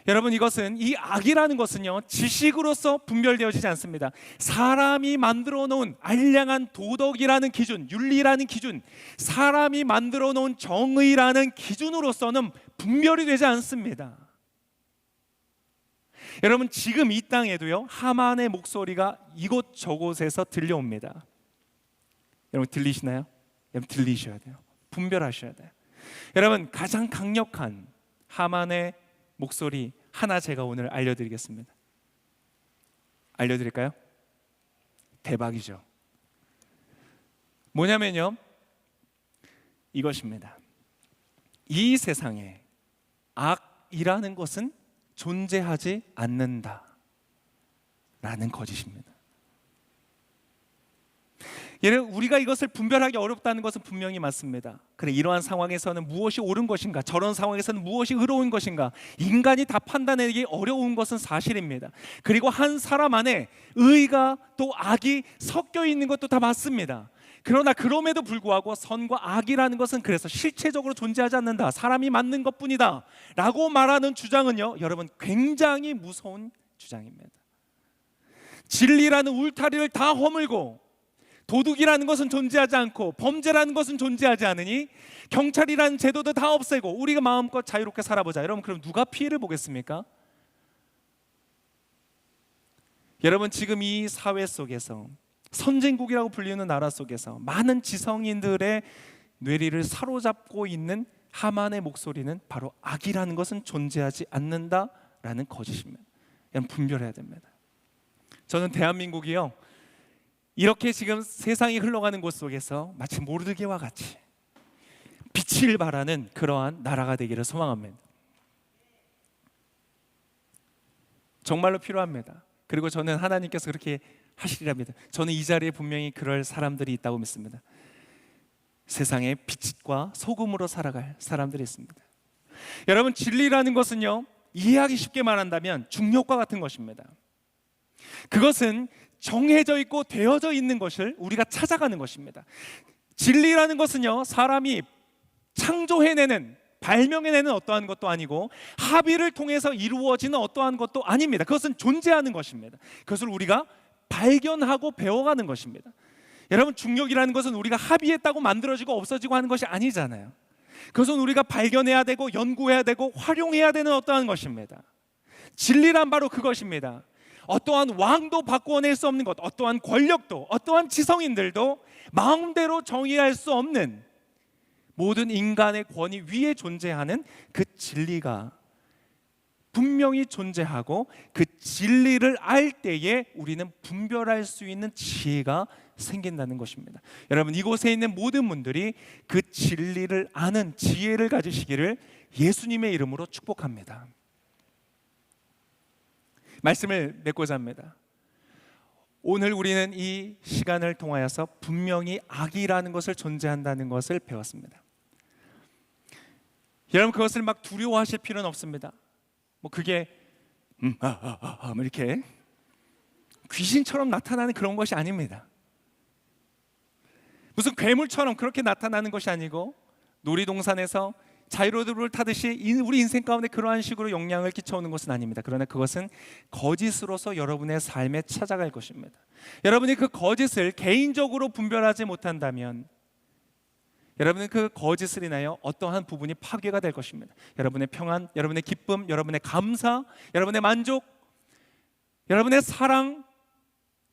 여러분, 이것은, 이 악이라는 것은요, 지식으로서 분별되어지지 않습니다. 사람이 만들어 놓은 알량한 도덕이라는 기준, 윤리라는 기준, 사람이 만들어 놓은 정의라는 기준으로서는 분별이 되지 않습니다. 여러분, 지금 이 땅에도요, 하만의 목소리가 이곳저곳에서 들려옵니다. 여러분, 들리시나요? 여러분, 들리셔야 돼요. 분별하셔야 돼요. 여러분, 가장 강력한 하만의 목소리 하나 제가 오늘 알려드리겠습니다. 알려드릴까요? 대박이죠. 뭐냐면요, 이것입니다. 이 세상에 악이라는 것은 존재하지 않는다 라는 거짓입니다. 우리가 이것을 분별하기 어렵다는 것은 분명히 맞습니다. 그래, 이러한 상황에서는 무엇이 옳은 것인가, 저런 상황에서는 무엇이 의로운 것인가, 인간이 다 판단하기 어려운 것은 사실입니다. 그리고 한 사람 안에 의가 또 악이 섞여 있는 것도 다 맞습니다. 그러나 그럼에도 불구하고 선과 악이라는 것은 그래서 실체적으로 존재하지 않는다, 사람이 만든 것뿐이다 라고 말하는 주장은요, 여러분, 굉장히 무서운 주장입니다. 진리라는 울타리를 다 허물고 도둑이라는 것은 존재하지 않고 범죄라는 것은 존재하지 않으니 경찰이라는 제도도 다 없애고 우리가 마음껏 자유롭게 살아보자. 여러분, 그럼 누가 피해를 보겠습니까? 여러분, 지금 이 사회 속에서, 선진국이라고 불리는 나라 속에서 많은 지성인들의 뇌리를 사로잡고 있는 하만의 목소리는 바로 악이라는 것은 존재하지 않는다라는 거짓입니다. 여러분, 분별해야 됩니다. 저는 대한민국이요, 이렇게 지금 세상이 흘러가는 곳 속에서 마치 모르드게와 같이 빛을 발하는 그러한 나라가 되기를 소망합니다. 정말로 필요합니다. 그리고 저는 하나님께서 그렇게 하시리랍니다. 저는 이 자리에 분명히 그럴 사람들이 있다고 믿습니다. 세상에 빛과 소금으로 살아갈 사람들이 있습니다. 여러분, 진리라는 것은요, 이해하기 쉽게 말한다면 중력과 같은 것입니다. 그것은 정해져 있고 되어져 있는 것을 우리가 찾아가는 것입니다. 진리라는 것은요, 사람이 창조해내는, 발명해내는 어떠한 것도 아니고 합의를 통해서 이루어지는 어떠한 것도 아닙니다. 그것은 존재하는 것입니다. 그것을 우리가 발견하고 배워가는 것입니다. 여러분, 중력이라는 것은 우리가 합의했다고 만들어지고 없어지고 하는 것이 아니잖아요. 그것은 우리가 발견해야 되고 연구해야 되고 활용해야 되는 어떠한 것입니다. 진리란 바로 그것입니다. 어떠한 왕도 바꾸어낼 수 없는 것, 어떠한 권력도, 어떠한 지성인들도 마음대로 정의할 수 없는 모든 인간의 권위 위에 존재하는 그 진리가 분명히 존재하고, 그 진리를 알 때에 우리는 분별할 수 있는 지혜가 생긴다는 것입니다. 여러분, 이곳에 있는 모든 분들이 그 진리를 아는 지혜를 가지시기를 예수님의 이름으로 축복합니다. 말씀을 맺고자 합니다. 오늘 우리는 이 시간을 통하여서 분명히 악이라는 것을 존재한다는 것을 배웠습니다. 여러분, 그것을 막 두려워하실 필요는 없습니다. 뭐 그게 이렇게 귀신처럼 나타나는 그런 것이 아닙니다. 무슨 괴물처럼 그렇게 나타나는 것이 아니고, 놀이동산에서 자이로드를 타듯이 우리 인생 가운데 그러한 식으로 영향을 끼쳐오는 것은 아닙니다. 그러나 그것은 거짓으로서 여러분의 삶에 찾아갈 것입니다. 여러분이 그 거짓을 개인적으로 분별하지 못한다면 여러분은 그 거짓을 인하여 어떠한 부분이 파괴가 될 것입니다. 여러분의 평안, 여러분의 기쁨, 여러분의 감사, 여러분의 만족, 여러분의 사랑,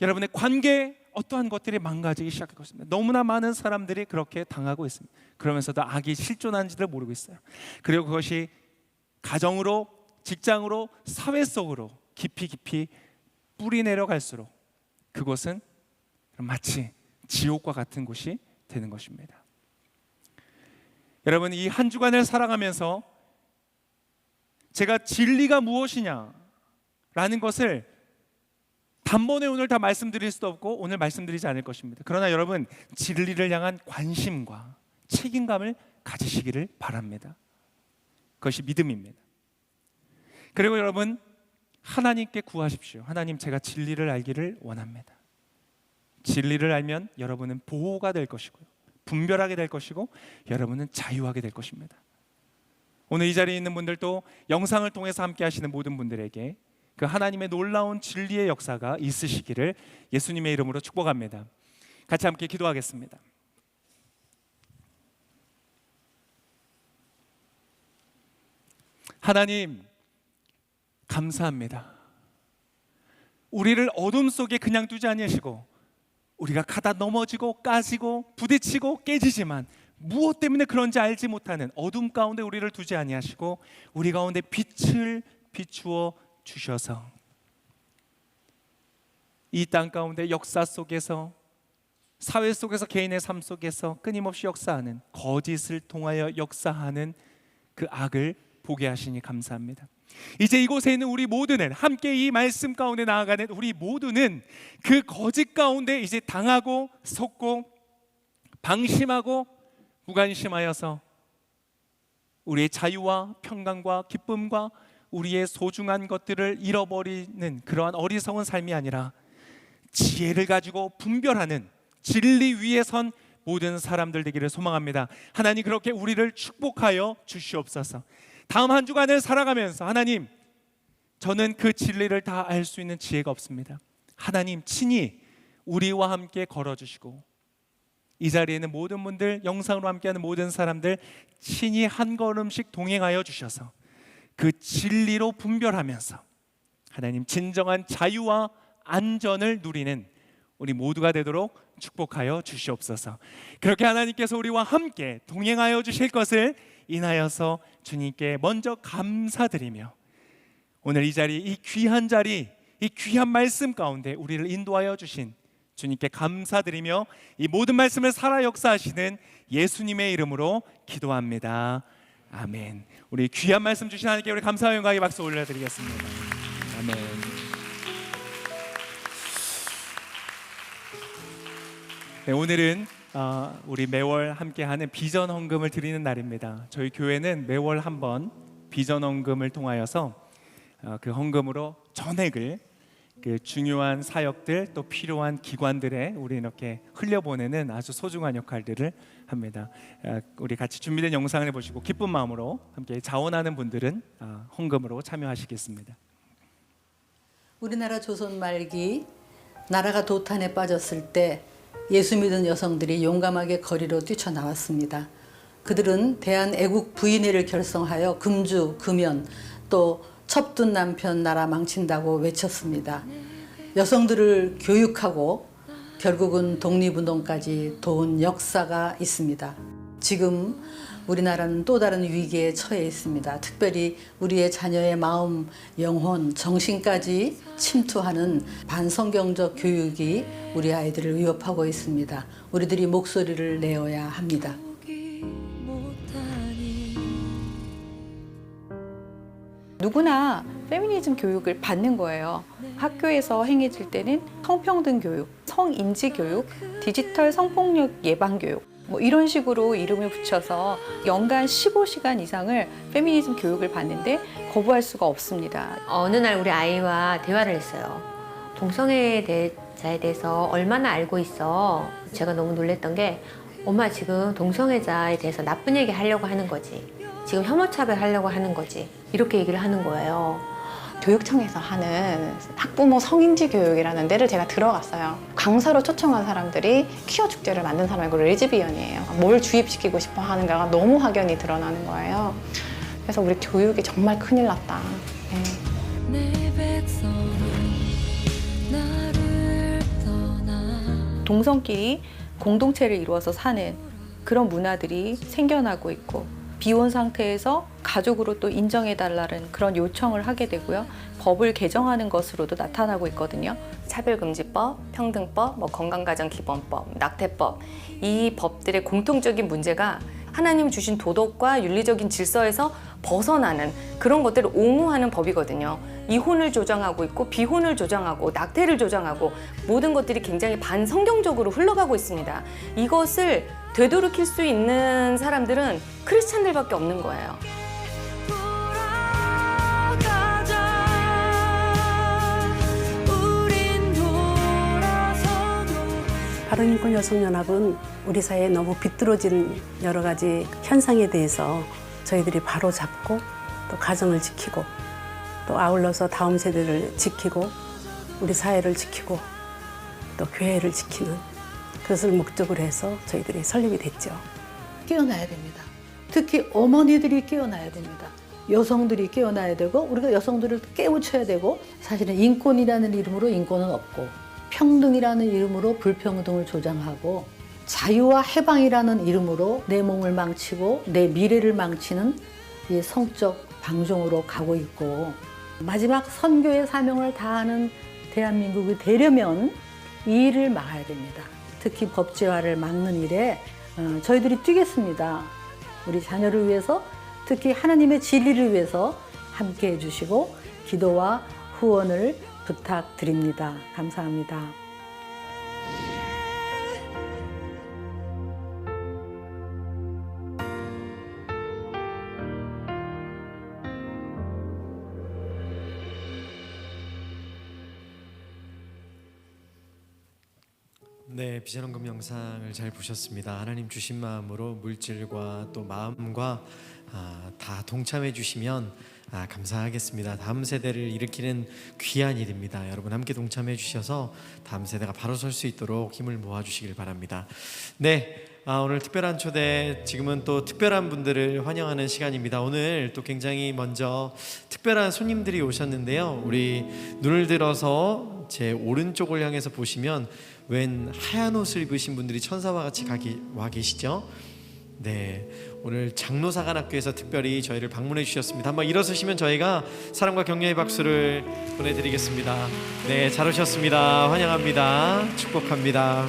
여러분의 관계, 어떠한 것들이 망가지기 시작할 것입니다. 너무나 많은 사람들이 그렇게 당하고 있습니다. 그러면서도 악이 실존하는지를 모르고 있어요. 그리고 그것이 가정으로, 직장으로, 사회 속으로 깊이 뿌리 내려갈수록 그곳은 마치 지옥과 같은 곳이 되는 것입니다. 여러분, 이 한 주간을 살아가면서 제가 진리가 무엇이냐라는 것을 단번에 오늘 다 말씀드릴 수도 없고 오늘 말씀드리지 않을 것입니다. 그러나 여러분, 진리를 향한 관심과 책임감을 가지시기를 바랍니다. 그것이 믿음입니다. 그리고 여러분, 하나님께 구하십시오. 하나님, 제가 진리를 알기를 원합니다. 진리를 알면 여러분은 보호가 될 것이고요, 분별하게 될 것이고, 여러분은 자유하게 될 것입니다. 오늘 이 자리에 있는 분들도 영상을 통해서 함께 하시는 모든 분들에게 그 하나님의 놀라운 진리의 역사가 있으시기를 예수님의 이름으로 축복합니다. 같이 함께 기도하겠습니다. 하나님, 감사합니다. 우리를 어둠 속에 그냥 두지 아니하시고, 우리가 가다 넘어지고 까지고 부딪히고 깨지지만 무엇 때문에 그런지 알지 못하는 어둠 가운데 우리를 두지 아니하시고 우리 가운데 빛을 비추어 주셔서 이 땅 가운데 역사 속에서, 사회 속에서, 개인의 삶 속에서 끊임없이 역사하는, 거짓을 통하여 역사하는 그 악을 보게 하시니 감사합니다. 이제 이곳에 있는 우리 모두는, 함께 이 말씀 가운데 나아가는 우리 모두는 그 거짓 가운데 이제 당하고 속고 방심하고 무관심하여서 우리의 자유와 평강과 기쁨과 우리의 소중한 것들을 잃어버리는 그러한 어리석은 삶이 아니라 지혜를 가지고 분별하는 진리 위에 선 모든 사람들 되기를 소망합니다. 하나님, 그렇게 우리를 축복하여 주시옵소서. 다음 한 주간을 살아가면서 하나님, 저는 그 진리를 다 알 수 있는 지혜가 없습니다. 하나님 친히 우리와 함께 걸어주시고, 이 자리에 있는 모든 분들, 영상으로 함께하는 모든 사람들 친히 한 걸음씩 동행하여 주셔서 그 진리로 분별하면서 하나님 진정한 자유와 안전을 누리는 우리 모두가 되도록 축복하여 주시옵소서. 그렇게 하나님께서 우리와 함께 동행하여 주실 것을 인하여서 주님께 먼저 감사드리며, 오늘 이 자리, 이 귀한 자리, 이 귀한 말씀 가운데 우리를 인도하여 주신 주님께 감사드리며 이 모든 말씀을 살아 역사하시는 예수님의 이름으로 기도합니다. 아멘. 우리 귀한 말씀 주신 하나님께 우리 감사와 영광의 박수 올려드리겠습니다. 아멘. 네, 오늘은 우리 매월 함께하는 비전 헌금을 드리는 날입니다. 저희 교회는 매월 한 번 비전 헌금을 통하여서 그 헌금으로 전액을 그 중요한 사역들 또 필요한 기관들에 우리 이렇게 흘려보내는 아주 소중한 역할들을 합니다. 우리 같이 준비된 영상을 보시고 기쁜 마음으로 함께 자원하는 분들은 헌금으로 참여하시겠습니다. 우리나라 조선 말기 나라가 도탄에 빠졌을 때 예수 믿은 여성들이 용감하게 거리로 뛰쳐나왔습니다. 그들은 대한애국 부인회를 결성하여 금주, 금연, 또 첩둔 남편 나라 망친다고 외쳤습니다. 여성들을 교육하고 결국은 독립운동까지 도운 역사가 있습니다. 지금 우리나라는 또 다른 위기에 처해 있습니다. 특별히 우리의 자녀의 마음, 영혼, 정신까지 침투하는 반성경적 교육이 우리 아이들을 위협하고 있습니다. 우리들이 목소리를 내어야 합니다. 누구나 페미니즘 교육을 받는 거예요. 학교에서 행해질 때는 성평등 교육, 성인지 교육, 디지털 성폭력 예방 교육, 뭐 이런 식으로 이름을 붙여서 연간 15시간 이상을 페미니즘 교육을 받는데 거부할 수가 없습니다. 어느 날 우리 아이와 대화를 했어요. 동성애자에 대해서 얼마나 알고 있어? 제가 너무 놀랬던 게, 엄마 지금 동성애자에 대해서 나쁜 얘기 하려고 하는 거지. 지금 혐오차별 하려고 하는 거지. 이렇게 얘기를 하는 거예요. 교육청에서 하는 학부모 성인지 교육이라는 데를 제가 들어갔어요. 강사로 초청한 사람들이 퀴어 축제를 만든 사람이고 레즈비언이에요. 뭘 주입시키고 싶어 하는가가 너무 확연히 드러나는 거예요. 그래서 우리 교육이 정말 큰일 났다. 동성끼리 공동체를 이루어서 사는 그런 문화들이 생겨나고 있고, 비혼 상태에서 가족으로 또 인정해달라는 그런 요청을 하게 되고요. 법을 개정하는 것으로도 나타나고 있거든요. 차별금지법, 평등법, 건강가정기본법, 낙태법, 이 법들의 공통적인 문제가 하나님이 주신 도덕과 윤리적인 질서에서 벗어나는 그런 것들을 옹호하는 법이거든요. 이혼을 조장하고 있고 비혼을 조장하고 낙태를 조장하고 모든 것들이 굉장히 반성경적으로 흘러가고 있습니다. 이것을 되돌이킬 수 있는 사람들은 크리스찬들밖에 없는 거예요. 바른인권 여성연합은 우리 사회에 너무 비뚤어진 여러 가지 현상에 대해서 저희들이 바로 잡고 또 가정을 지키고 또 아울러서 다음 세대를 지키고 우리 사회를 지키고 또 교회를 지키는 그것을 목적으로 해서 저희들이 설립이 됐죠. 깨어나야 됩니다. 특히 어머니들이 깨어나야 됩니다. 여성들이 깨어나야 되고 우리가 여성들을 깨우쳐야 되고, 사실은 인권이라는 이름으로 인권은 없고 평등이라는 이름으로 불평등을 조장하고 자유와 해방이라는 이름으로 내 몸을 망치고 내 미래를 망치는 이 성적 방종으로 가고 있고, 마지막 선교의 사명을 다하는 대한민국이 되려면 이 일을 막아야 됩니다. 특히 법제화를 막는 일에 저희들이 뛰겠습니다. 우리 자녀를 위해서, 특히 하나님의 진리를 위해서 함께 해주시고 기도와 후원을 부탁드립니다. 감사합니다. 네, 비전원금 영상을 잘 보셨습니다. 하나님 주신 마음으로 물질과 또 마음과 다 동참해 주시면 감사하겠습니다. 다음 세대를 일으키는 귀한 일입니다. 여러분 함께 동참해 주셔서 다음 세대가 바로 설 수 있도록 힘을 모아 주시길 바랍니다. 네, 오늘 특별한 초대, 지금은 또 특별한 분들을 환영하는 시간입니다. 오늘 또 굉장히 먼저 특별한 손님들이 오셨는데요. 우리 눈을 들어서 제 오른쪽을 향해서 보시면 웬 하얀 옷을 입으신 분들이 천사와 같이 와 계시죠? 네, 오늘 장로사관학교에서 특별히 저희를 방문해 주셨습니다. 한번 일어서시면 저희가 사랑과 격려의 박수를 보내드리겠습니다. 네, 잘 오셨습니다. 환영합니다. 축복합니다.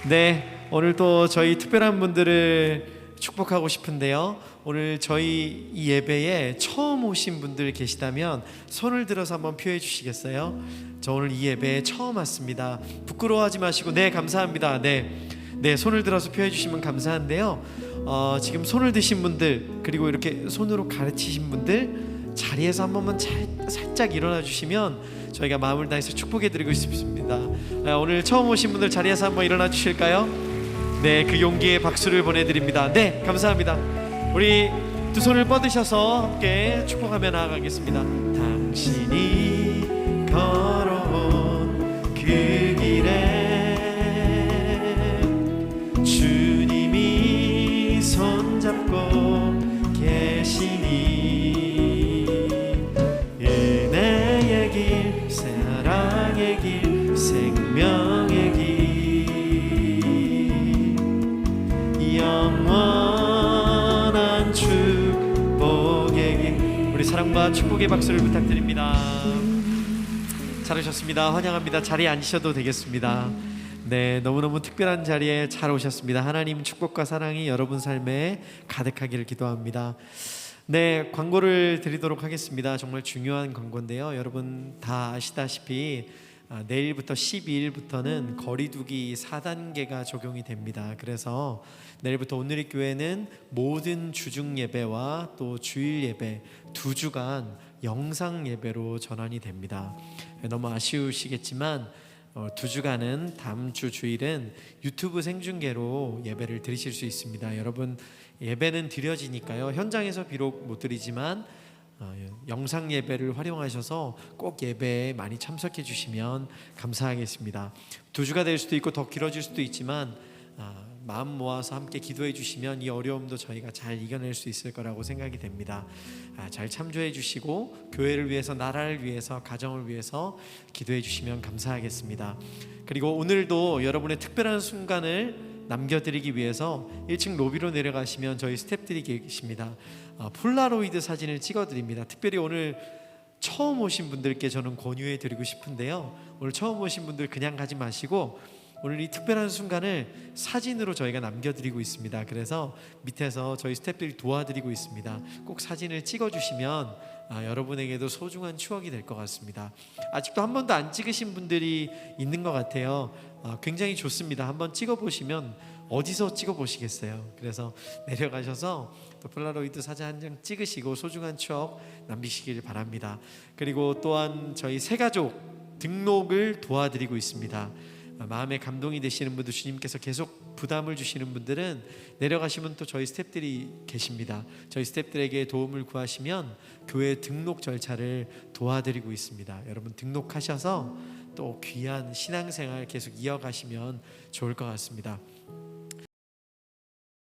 네, 오늘 또 저희 특별한 분들을 축복하고 싶은데요. 오늘 저희 이 예배에 처음 오신 분들 계시다면 손을 들어서 한번 표해 주시겠어요? 저 오늘 이 예배에 처음 왔습니다. 부끄러워하지 마시고 네, 감사합니다. 네, 손을 들어서 표해 주시면 감사한데요. 지금 손을 드신 분들, 그리고 이렇게 손으로 가르치신 분들 자리에서 한 번만 살짝 일어나 주시면 저희가 마음을 다해서 축복해 드리고 싶습니다. 오늘 처음 오신 분들 자리에서 한번 일어나 주실까요? 네, 그 용기에 박수를 보내드립니다. 네, 감사합니다. 우리 두 손을 뻗으셔서 함께 축복하며 나아가겠습니다. 당신이 걸어온 그 길에 주님이 손잡고 계시니 은혜의 길, 사랑의 길, 생명의 길, 영원한 축복의 길. 우리 사랑과 축복의 박수를 부탁드립니다. 잘 오셨습니다. 환영합니다. 자리에 앉으셔도 되겠습니다. 네, 너무너무 특별한 자리에 잘 오셨습니다. 하나님 축복과 사랑이 여러분 삶에 가득하기를 기도합니다. 네, 광고를 드리도록 하겠습니다. 정말 중요한 광고인데요. 여러분 다 아시다시피 내일부터 12일부터는 거리두기 4단계가 적용이 됩니다. 그래서 내일부터 오늘의 교회는 모든 주중 예배와 또 주일 예배 2주간 영상 예배로 전환이 됩니다. 너무 아쉬우시겠지만 2주간은 다음 주 주일은 유튜브 생중계로 예배를 드리실 수 있습니다. 여러분 예배는 드려지니까요. 현장에서 비록 못 드리지만 영상 예배를 활용하셔서 꼭 예배에 많이 참석해 주시면 감사하겠습니다. 2주가 될 수도 있고 더 길어질 수도 있지만 마음 모아서 함께 기도해 주시면 이 어려움도 저희가 잘 이겨낼 수 있을 거라고 생각이 됩니다. 잘 참조해 주시고 교회를 위해서, 나라를 위해서, 가정을 위해서 기도해 주시면 감사하겠습니다. 그리고 오늘도 여러분의 특별한 순간을 남겨드리기 위해서 1층 로비로 내려가시면 저희 스태프들이 계십니다. 폴라로이드 사진을 찍어드립니다. 특별히 오늘 처음 오신 분들께 저는 권유해 드리고 싶은데요. 오늘 처음 오신 분들 그냥 가지 마시고 오늘 이 특별한 순간을 사진으로 저희가 남겨드리고 있습니다. 그래서 밑에서 저희 스태프들이 도와드리고 있습니다. 꼭 사진을 찍어주시면 여러분에게도 소중한 추억이 될 것 같습니다. 아직도 한 번도 안 찍으신 분들이 있는 것 같아요. 굉장히 좋습니다. 한번 찍어보시면 어디서 찍어보시겠어요? 그래서 내려가셔서 또 폴라로이드 사진 한 장 찍으시고 소중한 추억 남기시길 바랍니다. 그리고 또한 저희 새가족 등록을 도와드리고 있습니다. 마음에 감동이 되시는 분들, 주님께서 계속 부담을 주시는 분들은 내려가시면 또 저희 스태프들이 계십니다. 저희 스태프들에게 도움을 구하시면 교회 등록 절차를 도와드리고 있습니다. 여러분 등록하셔서 또 귀한 신앙생활 계속 이어가시면 좋을 것 같습니다.